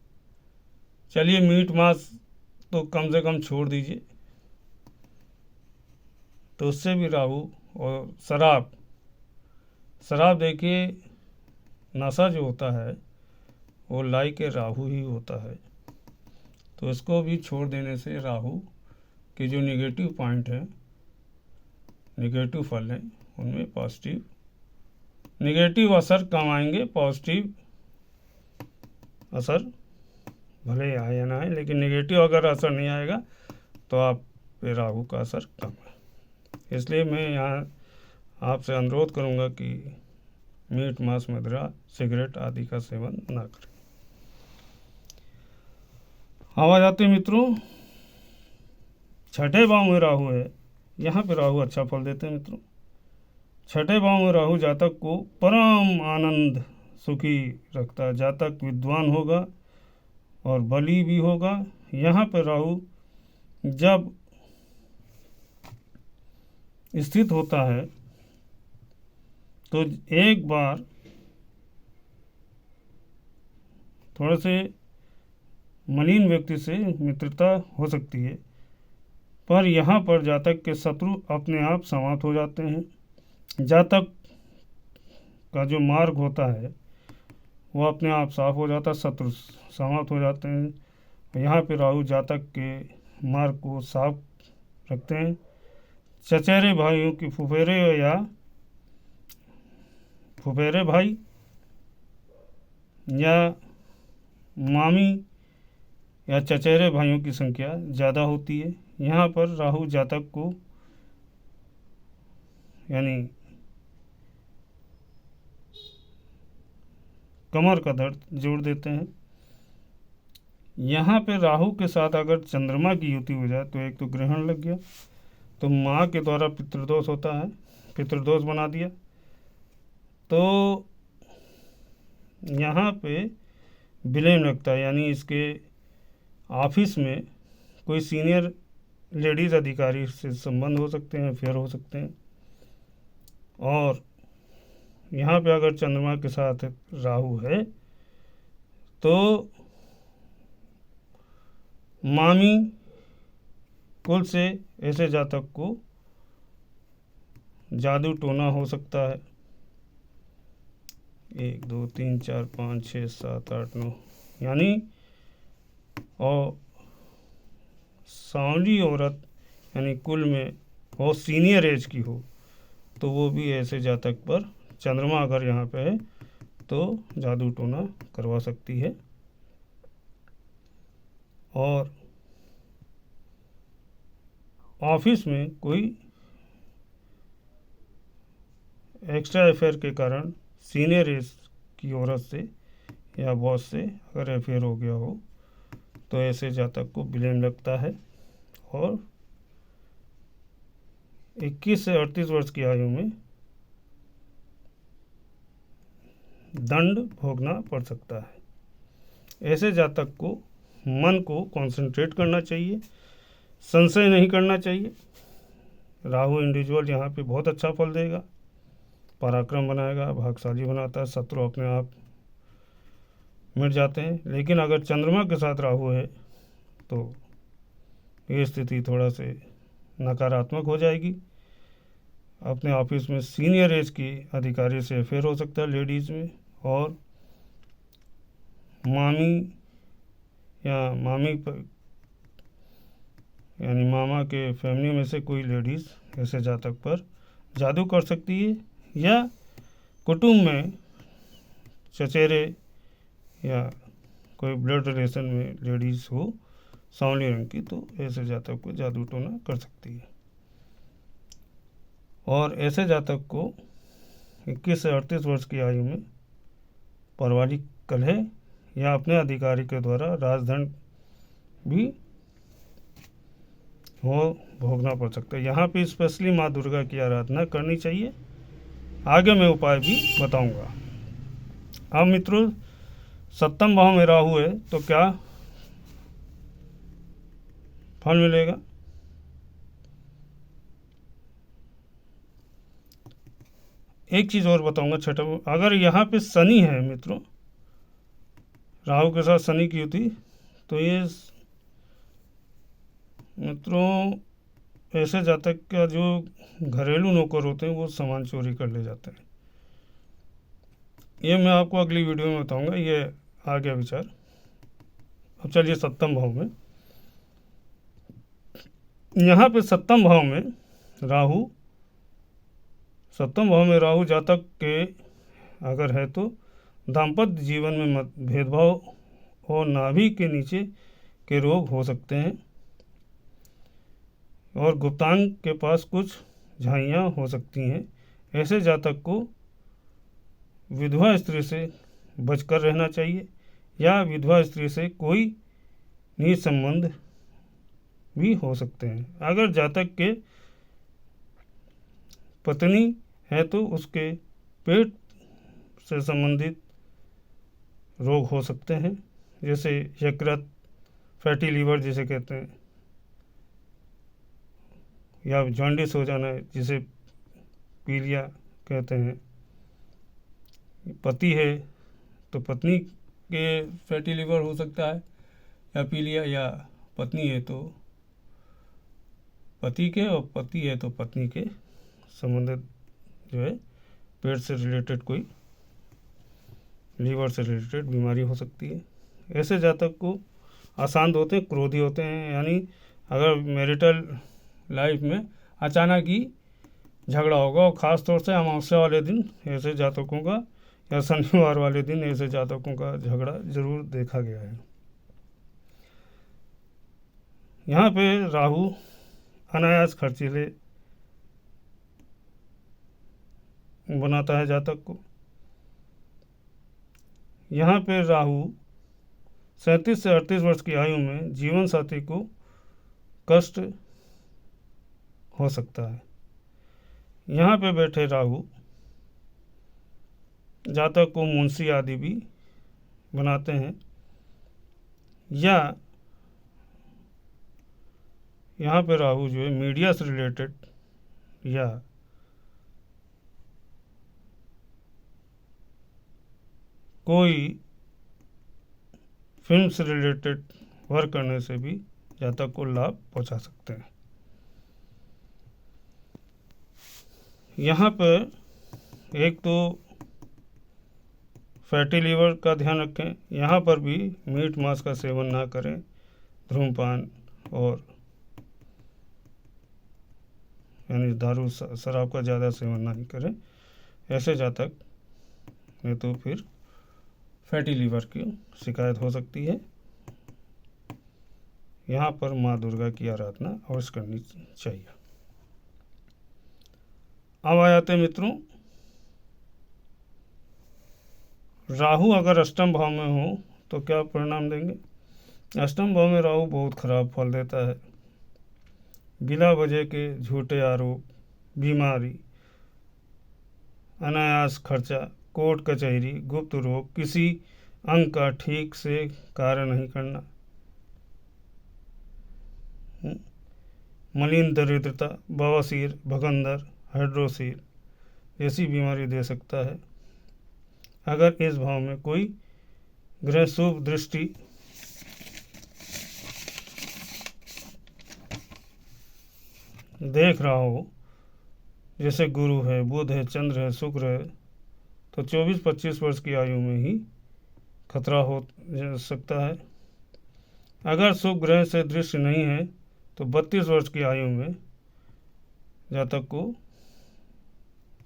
चलिए मीट मांस तो कम से कम छोड़ दीजिए, तो उससे भी राहु, और शराब देखिए नशा जो होता है वो लाई के राहु ही होता है, तो इसको भी छोड़ देने से राहु के जो निगेटिव पॉइंट हैं, निगेटिव फल हैं, उनमें पॉजिटिव, निगेटिव असर कम आएंगे, पॉजिटिव असर भले आए या ना आए, लेकिन निगेटिव अगर असर नहीं आएगा तो आप पे राहु का असर कम है। इसलिए मैं यहाँ आपसे अनुरोध करूँगा कि मीट मांस मदिरा सिगरेट आदि का सेवन ना करें। आवाज आते मित्रों छठे भाव में राहु है, यहाँ पे राहु अच्छा फल देते हैं मित्रों। छठे भाव में राहु जातक को परम आनंद सुखी रखता है। जातक विद्वान होगा और बली भी होगा। यहाँ पर राहु जब स्थित होता है तो एक बार थोड़े से मलिन व्यक्ति से मित्रता हो सकती है, पर यहाँ पर जातक के शत्रु अपने आप समाप्त हो जाते हैं। जातक का जो मार्ग होता है वो अपने आप साफ हो जाता है, शत्रु समाप्त हो जाते हैं। यहाँ पे राहु जातक के मार्ग को साफ रखते हैं। चचेरे भाइयों की फुफेरे या फुफेरे भाई या मामी या चचेरे भाइयों की संख्या ज़्यादा होती है। यहाँ पर राहु जातक को यानी कमर का दर्द जोड़ देते हैं। यहाँ पे राहु के साथ अगर चंद्रमा की युति हो जाए तो एक तो ग्रहण लग गया, तो माँ के द्वारा पितृदोष होता है, पितृदोष बना दिया। तो यहाँ पे विलय लगता है, यानी इसके ऑफिस में कोई सीनियर लेडीज़ अधिकारी से संबंध हो सकते हैं, अफेयर हो सकते हैं। और यहाँ पे अगर चंद्रमा के साथ राहु है तो मामी कुल से ऐसे जातक को जादू टोना हो सकता है। 1 2 3 4 5 6 7 8 9 यानी, और सांवली औरत यानी कुल में और सीनियर एज की हो तो वो भी ऐसे जातक पर चंद्रमा अगर यहाँ पे है तो जादू टोना करवा सकती है। और ऑफिस में कोई एक्स्ट्रा अफेयर के कारण सीनियर एज की औरत से या बॉस से अगर अफेयर हो गया हो तो ऐसे जातक को ब्लेम लगता है और 21 से 38 वर्ष की आयु में दंड भोगना पड़ सकता है। ऐसे जातक को मन को कंसंट्रेट करना चाहिए, संशय नहीं करना चाहिए। राहु इंडिविजुअल यहाँ पे बहुत अच्छा फल देगा, पराक्रम बनाएगा, भाग्यशाली बनाता है, शत्रु अपने आप मिट जाते हैं। लेकिन अगर चंद्रमा के साथ राहु है तो ये स्थिति थोड़ा से नकारात्मक हो जाएगी। अपने ऑफिस में सीनियर एज की अधिकारी से अफेयर हो सकता है लेडीज़ में, और मामी या मामी पर यानी मामा के फैमिली में से कोई लेडीज़ ऐसे जातक पर जादू कर सकती है, या कुटुंब में चचेरे या कोई ब्लड रिलेशन में लेडीज़ हो सांवली रंग की तो ऐसे जातक को जादू टोना कर सकती है। और ऐसे जातक को 21 से 38 वर्ष की आयु में पारिवारिक कलह या अपने अधिकारी के द्वारा राजदंड भी हो भोगना पड़ सकता है। यहाँ पे स्पेशली माँ दुर्गा की आराधना करनी चाहिए। आगे मैं उपाय भी बताऊंगा। अब मित्रों, 7वें भाव में राहु है तो क्या फल मिलेगा? एक चीज़ और बताऊंगा छठा, अगर यहाँ पे शनि है मित्रों, राहु के साथ शनि की युति, तो ये मित्रों ऐसे जातक का जो घरेलू नौकर होते हैं वो सामान चोरी कर ले जाते हैं। ये मैं आपको अगली वीडियो में बताऊंगा, ये आ गया विचार। अब चलिए 7वें भाव में, यहाँ पे 7वें भाव में राहु, 7वें भाव में राहु जातक के अगर है तो दाम्पत्य जीवन में भेदभाव और नाभि के नीचे के रोग हो सकते हैं, और गुप्तांग के पास कुछ झाइयाँ हो सकती हैं। ऐसे जातक को विधवा स्त्री से बचकर रहना चाहिए, या विधवा स्त्री से कोई निज संबंध भी हो सकते हैं। अगर जातक के पत्नी है तो उसके पेट से संबंधित रोग हो सकते हैं, जैसे यकृत, फैटी लीवर जिसे कहते हैं, या जॉन्डिस हो जाना है जिसे पीलिया कहते हैं। पति है तो पत्नी के फैटी लीवर हो सकता है या पीलिया, या पत्नी है तो पति के, और पति है तो पत्नी के संबंधित जो है पेट से रिलेटेड कोई लीवर से रिलेटेड बीमारी हो सकती है। ऐसे जातक को अशांत होते हैं, क्रोधी होते हैं, यानी अगर मैरिटल लाइफ में अचानक ही झगड़ा होगा, और ख़ास तौर से अमावस्या वाले दिन ऐसे जातकों का, या शनिवार वाले दिन ऐसे जातकों का झगड़ा जरूर देखा गया है। यहाँ पे राहु अनायास खर्चीले बनाता है जातक को। यहाँ पे राहु 37 से 38 वर्ष की आयु में जीवन साथी को कष्ट हो सकता है। यहाँ पे बैठे राहु जातक को मुंशी आदि भी बनाते हैं, या यहाँ पे राहु जो है मीडिया से रिलेटेड या कोई फिल्म से रिलेटेड वर्क करने से भी जातक को लाभ पहुंचा सकते हैं। यहाँ पर एक तो फैटी लीवर का ध्यान रखें, यहाँ पर भी मीट मांस का सेवन ना करें, धूम्रपान और यानी दारू शराब का ज़्यादा सेवन नहीं करें। ऐसे जातक नहीं तो फिर फैटी लीवर की शिकायत हो सकती है। यहाँ पर माँ दुर्गा की आराधना अवश्य करनी चाहिए। अब आ जाते मित्रों, राहु अगर अष्टम भाव में हो तो क्या परिणाम देंगे। अष्टम भाव में राहु बहुत खराब फल देता है। बिना वजह के झूठे आरोप, बीमारी, अनायास खर्चा, कोर्ट कचहरी, गुप्त रोग, किसी अंग का ठीक से कार्य नहीं करना, मलिन दरिद्रता, बवासीर, भगंदर, हाइड्रोसील जैसी बीमारी दे सकता है। अगर इस भाव में कोई ग्रह शुभ दृष्टि देख रहा हो, जैसे गुरु है, बुध है, चंद्र है, शुक्र है, तो 24-25 वर्ष की आयु में ही खतरा हो सकता है। अगर शुभ ग्रह से दृष्टि नहीं है तो 32 वर्ष की आयु में जातक को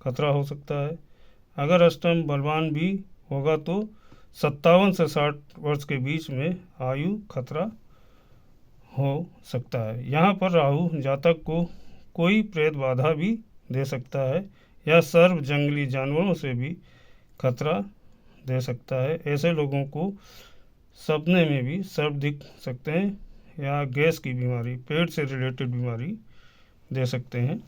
खतरा हो सकता है। अगर अष्टम बलवान भी होगा तो 57 से 60 वर्ष के बीच में आयु खतरा हो सकता है। यहाँ पर राहु जातक को कोई प्रेत बाधा भी दे सकता है, या सर्व जंगली जानवरों से भी खतरा दे सकता है। ऐसे लोगों को सपने में भी सर्प दिख सकते हैं, या गैस की बीमारी, पेट से रिलेटेड बीमारी दे सकते हैं,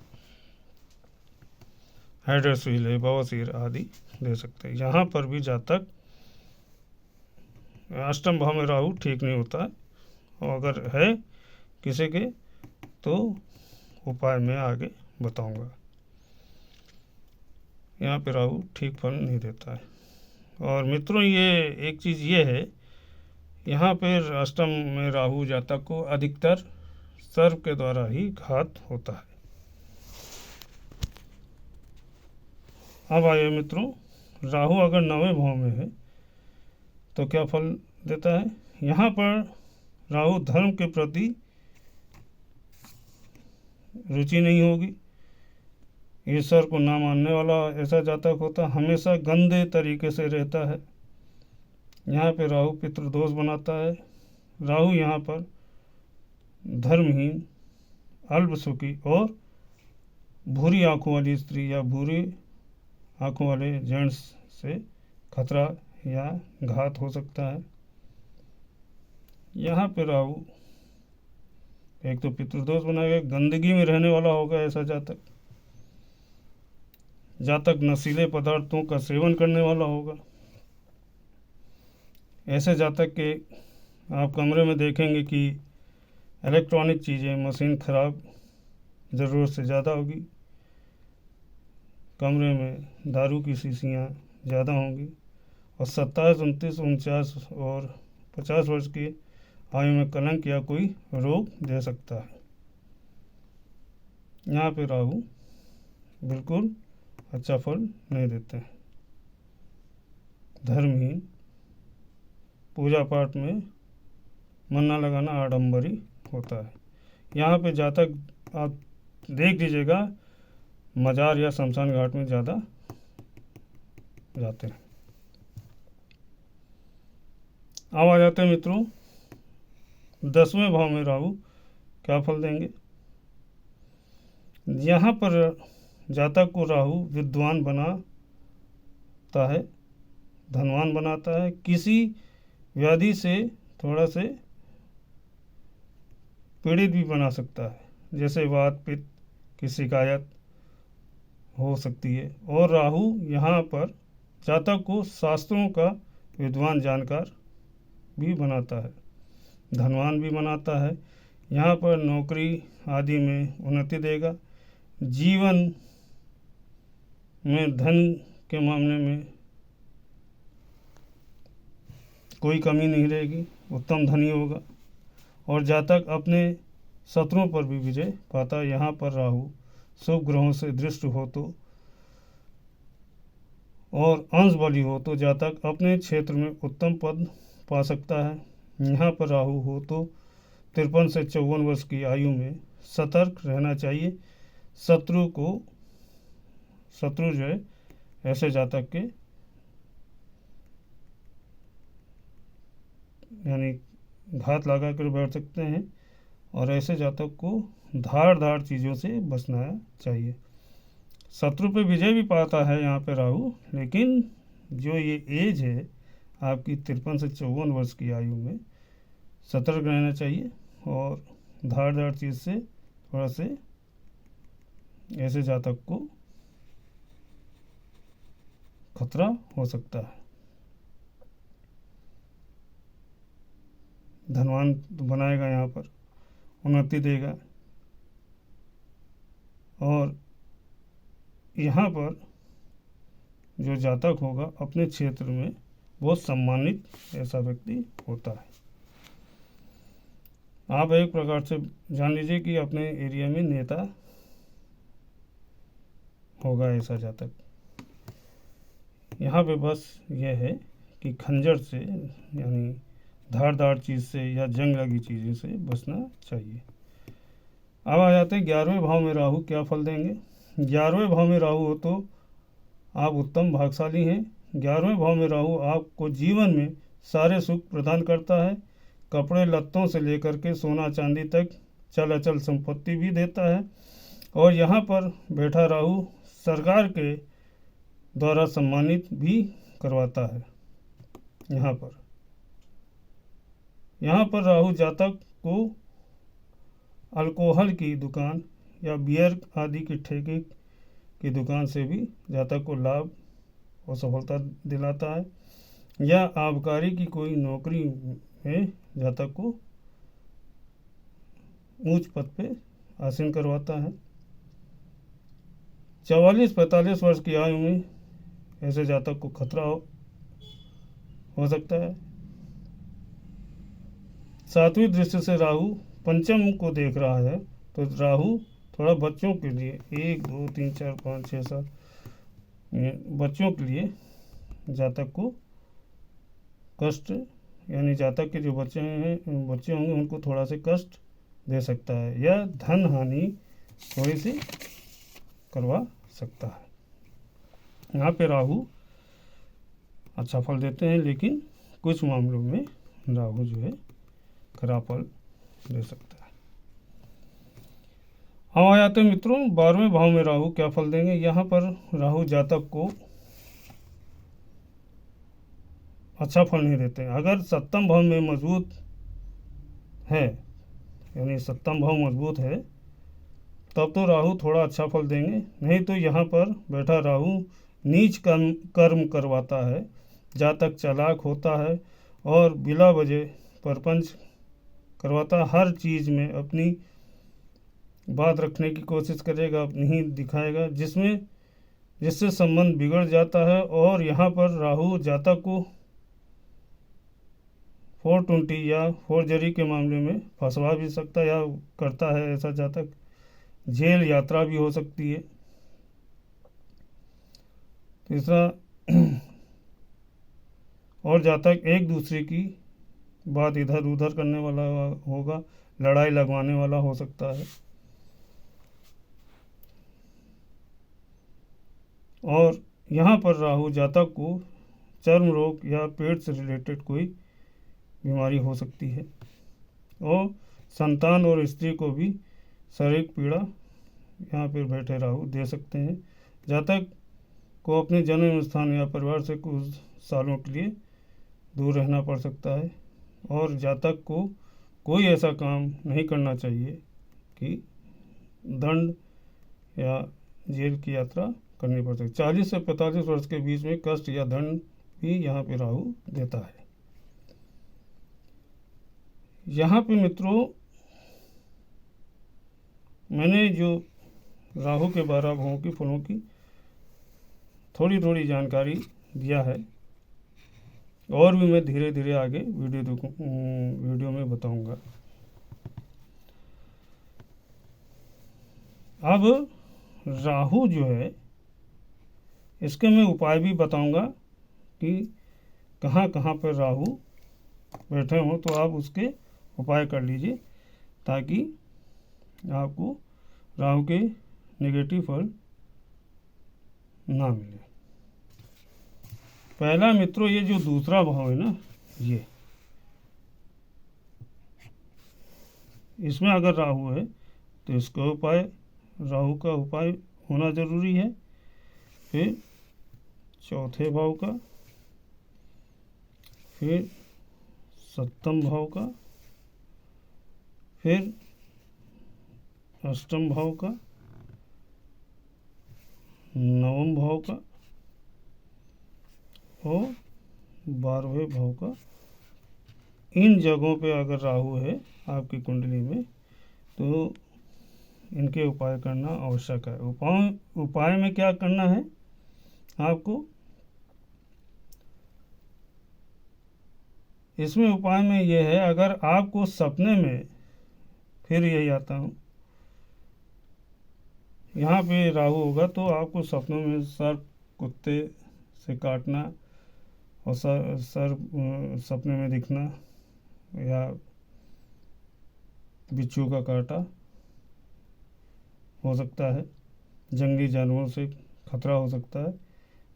हाइड्रोसील है, बवासीर आदि दे सकते हैं। यहाँ पर भी जातक अष्टम भाव में राहु ठीक नहीं होता है, और अगर है किसी के तो उपाय मैं आगे बताऊंगा। यहाँ पे राहु ठीक फल नहीं देता है। और मित्रों, ये एक चीज़ ये है, यहाँ पर अष्टम में राहु जातक को अधिकतर सर्प के द्वारा ही घात होता है। अब आइए मित्रों, राहु अगर 9वें भाव में है तो क्या फल देता है। यहाँ पर राहु धर्म के प्रति रुचि नहीं होगी, ईश्वर को ना मानने वाला ऐसा जातक होता, हमेशा गंदे तरीके से रहता है। यहाँ पे राहु पितृदोष बनाता है। राहु यहाँ पर धर्महीन, अल्पसुखी और भूरी आंखों वाली स्त्री या भूरी आंखों वाले जेंट्स से खतरा या घात हो सकता है। यहाँ पे राहु एक तो पितृदोष बनाएगा, गंदगी में रहने वाला होगा ऐसा जातक। जातक नशीले पदार्थों का सेवन करने वाला होगा। ऐसे जातक के आप कमरे में देखेंगे कि इलेक्ट्रॉनिक चीज़ें, मशीन खराब ज़रूरत से ज़्यादा होगी, कमरे में दारू की शीशियाँ ज़्यादा होंगी, और 27, 29, 49 और 50 वर्ष की आयु में कलंक या कोई रोग दे सकता है। यहाँ पे राहु बिल्कुल अच्छा फल नहीं देते हैं। धर्महीन, पूजा पाठ में मन न लगाना आडंबरी होता है। यहाँ पे जातक आप देख लीजिएगा, मजार या शमशान घाट में ज़्यादा जाते हैं। अब आ जाते हैं मित्रों 10वें भाव में राहु क्या फल देंगे। यहाँ पर जातक को राहु विद्वान बना बनाता है, धनवान बनाता है। किसी व्याधि से थोड़ा से पीड़ित भी बना सकता है, जैसे वात पित्त की शिकायत हो सकती है। और राहु यहाँ पर जातक को शास्त्रों का विद्वान जानकार भी बनाता है, धनवान भी बनाता है। यहाँ पर नौकरी आदि में उन्नति देगा। जीवन में धन के मामले में कोई कमी नहीं रहेगी, उत्तम धनी होगा। और जातक अपने शत्रुओं पर भी विजय पाता है। यहाँ पर राहु शुभ ग्रहों से दृष्ट हो तो और अंश बली हो तो जातक अपने क्षेत्र में उत्तम पद पा सकता है। यहाँ पर राहु हो तो 53 से 54 वर्ष की आयु में सतर्क रहना चाहिए। शत्रु जो है ऐसे जातक के यानी घात लगा कर बैठ सकते हैं, और ऐसे जातक को धार चीज़ों से बचना चाहिए। शत्रु पे विजय भी पाता है यहाँ पे राहु, लेकिन जो ये एज है आपकी 53 से 54 वर्ष की आयु में सतर्क रहना चाहिए, और धार चीज़ से थोड़ा से ऐसे जातक को खतरा हो सकता है। धनवान बनाएगा, यहाँ पर उन्नति देगा, और यहाँ पर जो जातक होगा अपने क्षेत्र में बहुत सम्मानित ऐसा व्यक्ति होता है। आप एक प्रकार से जान लीजिए कि अपने एरिया में नेता होगा ऐसा जातक। यहाँ पे बस यह है कि खंजर से यानी धारदार चीज़ से या जंग लगी चीज़ों से बचना चाहिए। अब आ जाते हैं 11वें भाव में राहु क्या फल देंगे। 11वें भाव में राहु हो तो आप उत्तम भाग्यशाली हैं। 11वें भाव में राहु आपको जीवन में सारे सुख प्रदान करता है। कपड़े लत्तों से लेकर के सोना चांदी तक चल अचल संपत्ति भी देता है। और यहाँ पर बैठा राहु सरकार के द्वारा सम्मानित भी करवाता है। यहाँ पर राहु जातक को अल्कोहल की दुकान या बियर आदि के ठेके की दुकान से भी जातक को लाभ और सफलता दिलाता है, या आबकारी की कोई नौकरी में जातक को ऊंच पद पे आसीन करवाता है। 44-45 वर्ष की आयु में ऐसे जातक को खतरा हो सकता है। 7वीं दृष्टि से राहु पंचम को देख रहा है, तो राहु थोड़ा बच्चों के लिए 1 2 3 4 5 6 7 बच्चों के लिए जातक को कष्ट यानी जातक के जो बच्चे होंगे उनको थोड़ा से कष्ट दे सकता है, या धन हानि थोड़ी सी करवा सकता है। यहाँ पे राहु अच्छा फल देते हैं, लेकिन कुछ मामलों में राहु जो है खराब फल दे सकता है। हम आ जाते हैं मित्रों 12वें भाव में राहु क्या फल देंगे। यहाँ पर राहु जातक को अच्छा फल नहीं देते हैं। अगर सप्तम भाव में मजबूत है यानी सप्तम भाव मजबूत है तब तो राहु थोड़ा अच्छा फल देंगे, नहीं तो यहाँ पर बैठा राहु नीच कर्म करवाता है। जातक चालाक होता है और बिला वजह परपंच करवाता है। हर चीज़ में अपनी बात रखने की कोशिश करेगा, अपनी ही दिखाएगा, जिससे संबंध बिगड़ जाता है। और यहाँ पर राहु जातक को 420 या फोर्जरी के मामले में फंसवा भी सकता है या करता है ऐसा जातक। जेल यात्रा भी हो सकती है। तीसरा, और जातक एक दूसरे की बात इधर उधर करने वाला होगा, लड़ाई लगवाने वाला हो सकता है। और यहाँ पर राहु जातक को चर्म रोग या पेट से रिलेटेड कोई बीमारी हो सकती है, और संतान और स्त्री को भी शारीरिक पीड़ा यहाँ पर बैठे राहु दे सकते हैं। जातक को अपने जन्म स्थान या परिवार से कुछ सालों के लिए दूर रहना पड़ सकता है, और जातक को कोई ऐसा काम नहीं करना चाहिए कि दंड या जेल की यात्रा करनी पड़ सकती। 40 से 45 वर्ष के बीच में कष्ट या दंड भी यहाँ पे राहु देता है। यहाँ पे मित्रों मैंने जो राहु के 12 भावों की फलों की थोड़ी थोड़ी जानकारी दिया है, और भी मैं धीरे धीरे आगे वीडियो में बताऊंगा। अब राहु जो है इसके मैं उपाय भी बताऊंगा कि कहाँ कहाँ पर राहु बैठे हों, तो आप उसके उपाय कर लीजिए ताकि आपको राहु के नेगेटिव फल ना मिले। पहला मित्रों, ये जो दूसरा भाव है ना, ये इसमें अगर राहु है तो इसका उपाय, राहु का उपाय होना जरूरी है। फिर चौथे भाव का, फिर सप्तम भाव का, फिर अष्टम भाव का, नवम भाव का और 12वें भाव का। इन जगहों पे अगर राहु है आपकी कुंडली में तो इनके उपाय करना आवश्यक है। उपाय में क्या करना है आपको, इसमें उपाय में यह है, अगर आपको सपने में, फिर यही आता हूँ, यहाँ पे राहु होगा तो आपको सपनों में सर्प कुत्ते से काटना और सर्प सपने में दिखना या बिच्छू का काटा हो सकता है, जंगली जानवरों से खतरा हो सकता है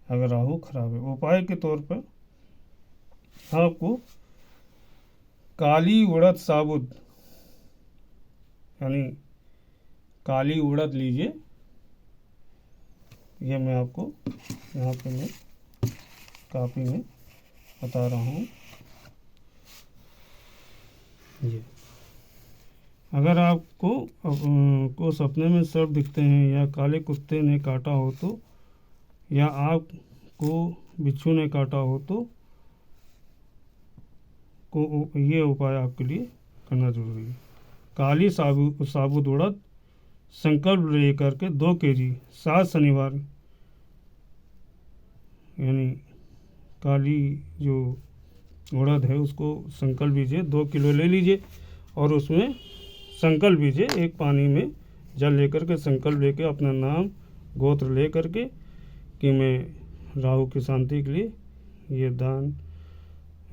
अगर राहु खराब है। उपाय के तौर पर आपको काली उड़द साबुत, यानी काली उड़द लीजिए। ये मैं आपको यहाँ पे मैं कापी में बता रहा हूँ। ये अगर आपको सपने में सर्प दिखते हैं या काले कुत्ते ने काटा हो तो, या आपको बिच्छू ने काटा हो तो ये उपाय आपके लिए करना जरूरी है। काली साबुत उड़द संकल्प लेकर के 2 kg 7 शनिवार, यानी काली जो उड़द है उसको संकल्प लीजिए, 2 किलो ले लीजिए और उसमें संकल्प लीजिए, एक पानी में जल लेकर के संकल्प लेके अपना नाम गोत्र ले करके कि मैं राहु की शांति के लिए ये दान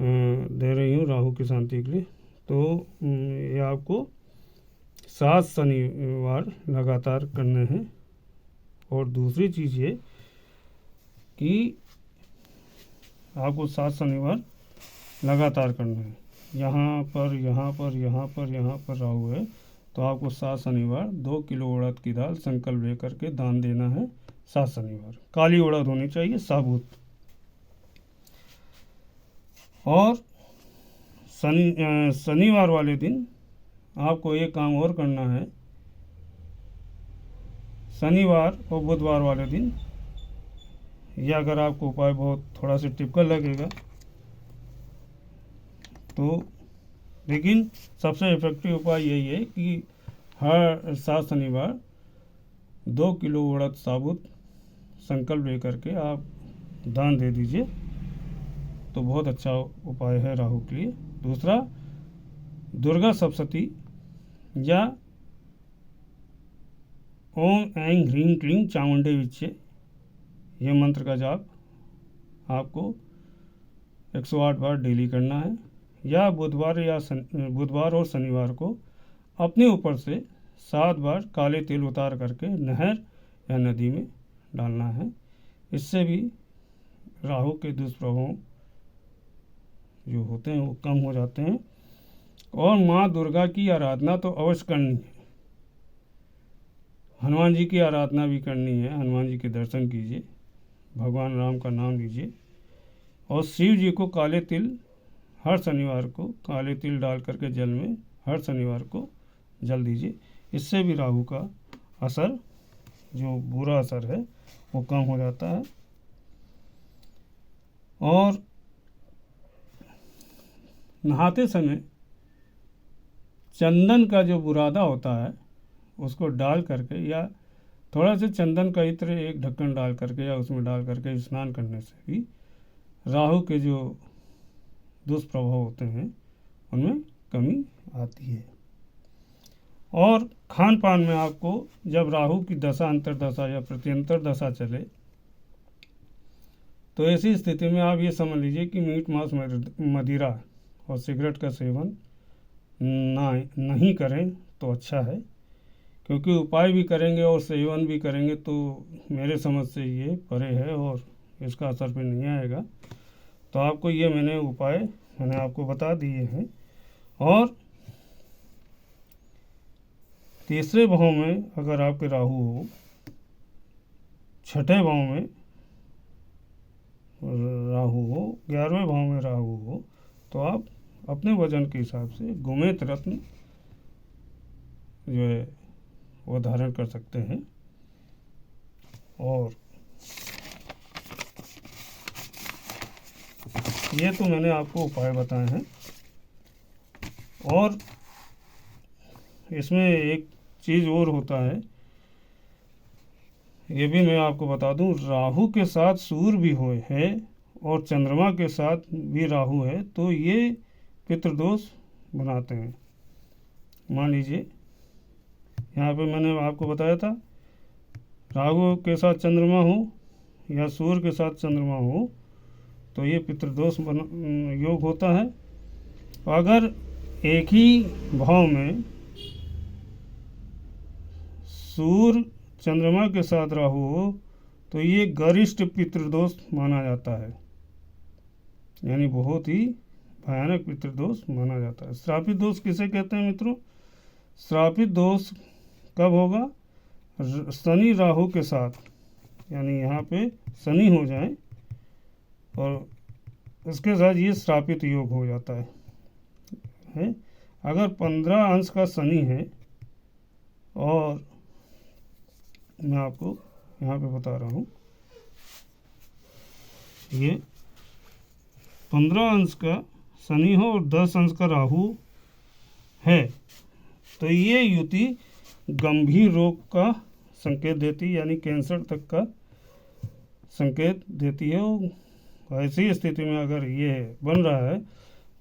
दे रही हूँ, राहु की शांति के लिए। तो ये आपको 7 शनिवार लगातार करने हैं। और दूसरी चीज़ ये कि आपको 7 शनिवार लगातार करना है। यहाँ पर राहु है तो आपको 7 शनिवार 2 किलो उड़द की दाल संकल्प लेकर के दान देना है। 7 शनिवार काली उड़द होनी चाहिए, साबुत। और शनिवार वाले दिन आपको एक काम और करना है। शनिवार और बुधवार वाले दिन, या अगर आपको उपाय बहुत थोड़ा सा टिपिकल लगेगा तो, लेकिन सबसे इफेक्टिव उपाय यही है कि हर 7 शनिवार 2 किलो उड़द साबुत संकल्प लेकर के आप दान दे दीजिए, तो बहुत अच्छा उपाय है राहु के लिए। दूसरा, दुर्गा सप्तशती या ओम ऐं ह्रीं क्लीं चामुंडे विच्चे, यह मंत्र का जाप आपको 108 बार डेली करना है। या बुधवार और शनिवार को अपने ऊपर से 7 बार काले तिल उतार करके नहर या नदी में डालना है। इससे भी राहु के दुष्प्रभाव जो होते हैं वो कम हो जाते हैं। और माँ दुर्गा की आराधना तो अवश्य करनी है, हनुमान जी की आराधना भी करनी है, हनुमान जी के दर्शन कीजिए, भगवान राम का नाम लीजिए। और शिव जी को काले तिल हर शनिवार को काले तिल डाल करके जल में हर शनिवार को जल दीजिए। इससे भी राहु का असर, जो बुरा असर है, वो कम हो जाता है। और नहाते समय चंदन का जो बुरादा होता है उसको डाल करके, या थोड़ा सा चंदन का इत्र एक ढक्कन डाल करके या उसमें डाल करके स्नान करने से भी राहु के जो दुष्प्रभाव होते हैं उनमें कमी आती है। और खान पान में आपको जब राहु की दशा, अंतर्दशा या प्रत्यंतर दशा चले, तो ऐसी स्थिति में आप ये समझ लीजिए कि मीट मांस मदिरा और सिगरेट का सेवन नहीं करें तो अच्छा है। क्योंकि उपाय भी करेंगे और सेवन भी करेंगे तो मेरे समझ से ये परे है और इसका असर पे नहीं आएगा। तो आपको ये मैंने आपको बता दिए हैं। और तीसरे भाव में अगर आपके राहु हो, छठे भाव में राहु हो, 11वें भाव में राहु हो, तो आप अपने वजन के हिसाब से गोमेद रत्न जो है वो धारण कर सकते हैं। और ये तो मैंने आपको उपाय बताए हैं। और इसमें एक चीज़ और होता है, ये भी मैं आपको बता दूं, राहु के साथ सूर्य भी है और चंद्रमा के साथ भी राहु है, तो ये पितृदोष बनाते हैं। मान लीजिए यहाँ पे मैंने आपको बताया था, राहु के साथ चंद्रमा हो या सूर्य के साथ चंद्रमा हो तो ये पितृदोष योग होता है। अगर एक ही भाव में सूर्य चंद्रमा के साथ राहु हो तो ये गरिष्ठ पितृदोष माना जाता है, यानी बहुत ही भयानक पितृदोष माना जाता है। श्रापित दोष किसे कहते हैं मित्रों? श्रापित दोष कब होगा? शनि राहु के साथ, यानी यहाँ पे शनि हो जाए और इसके साथ ये श्रापित योग हो जाता है। अगर 15 अंश का शनि है, और मैं आपको यहाँ पे बता रहा हूँ, ये 15 अंश का शनि हो और 10 अंश का राहु है, तो ये युति गंभीर रोग का संकेत देती, यानी कैंसर तक का संकेत देती है। ऐसी स्थिति में अगर ये बन रहा है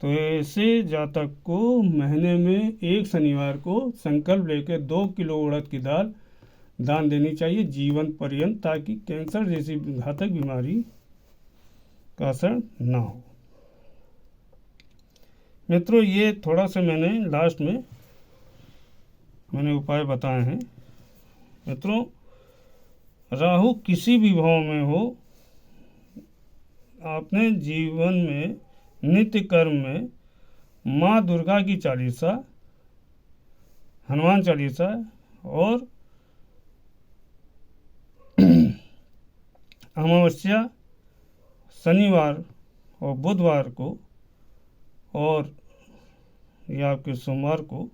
तो ऐसे जातक को महीने में एक शनिवार को संकल्प लेकर 2 किलो उड़द की दाल दान देनी चाहिए जीवन पर्यंत, ताकि कैंसर जैसी घातक बीमारी का असर ना हो। मित्रों, ये थोड़ा सा मैंने लास्ट में उपाय बताए हैं। मित्रों, राहु किसी भी भाव में हो, अपने जीवन में नित्य कर्म में माँ दुर्गा की चालीसा, हनुमान चालीसा और अमावस्या शनिवार और बुधवार को और या आपके सोमवार को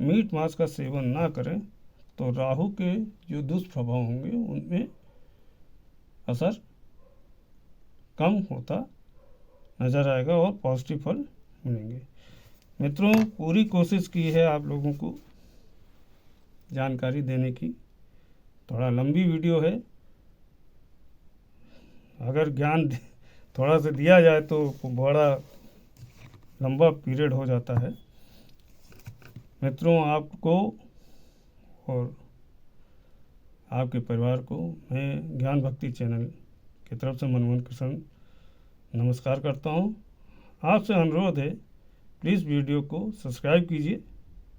मीट मांस का सेवन ना करें तो राहु के जो दुष्प्रभाव होंगे उनमें असर कम होता नज़र आएगा और पॉजिटिव फल मिलेंगे। मित्रों, पूरी कोशिश की है आप लोगों को जानकारी देने की। थोड़ा लंबी वीडियो है, अगर ज्ञान थोड़ा सा दिया जाए तो बड़ा लंबा पीरियड हो जाता है। मित्रों, आपको और आपके परिवार को मैं ज्ञान भक्ति चैनल की तरफ से मनमोहन कृष्ण नमस्कार करता हूँ। आपसे अनुरोध है, प्लीज़ वीडियो को सब्सक्राइब कीजिए।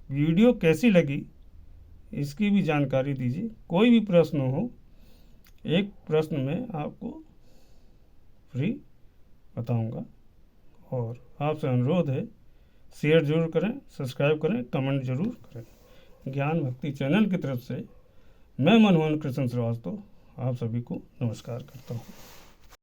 वीडियो कैसी लगी इसकी भी जानकारी दीजिए। कोई भी प्रश्न हो, एक प्रश्न में आपको फ्री बताऊंगा। और आपसे अनुरोध है, शेयर जरूर करें, सब्सक्राइब करें, कमेंट जरूर करें। ज्ञान भक्ति चैनल की तरफ से मैं मनमोहन कृष्ण श्रीवास्तव आप सभी को नमस्कार करता हूँ।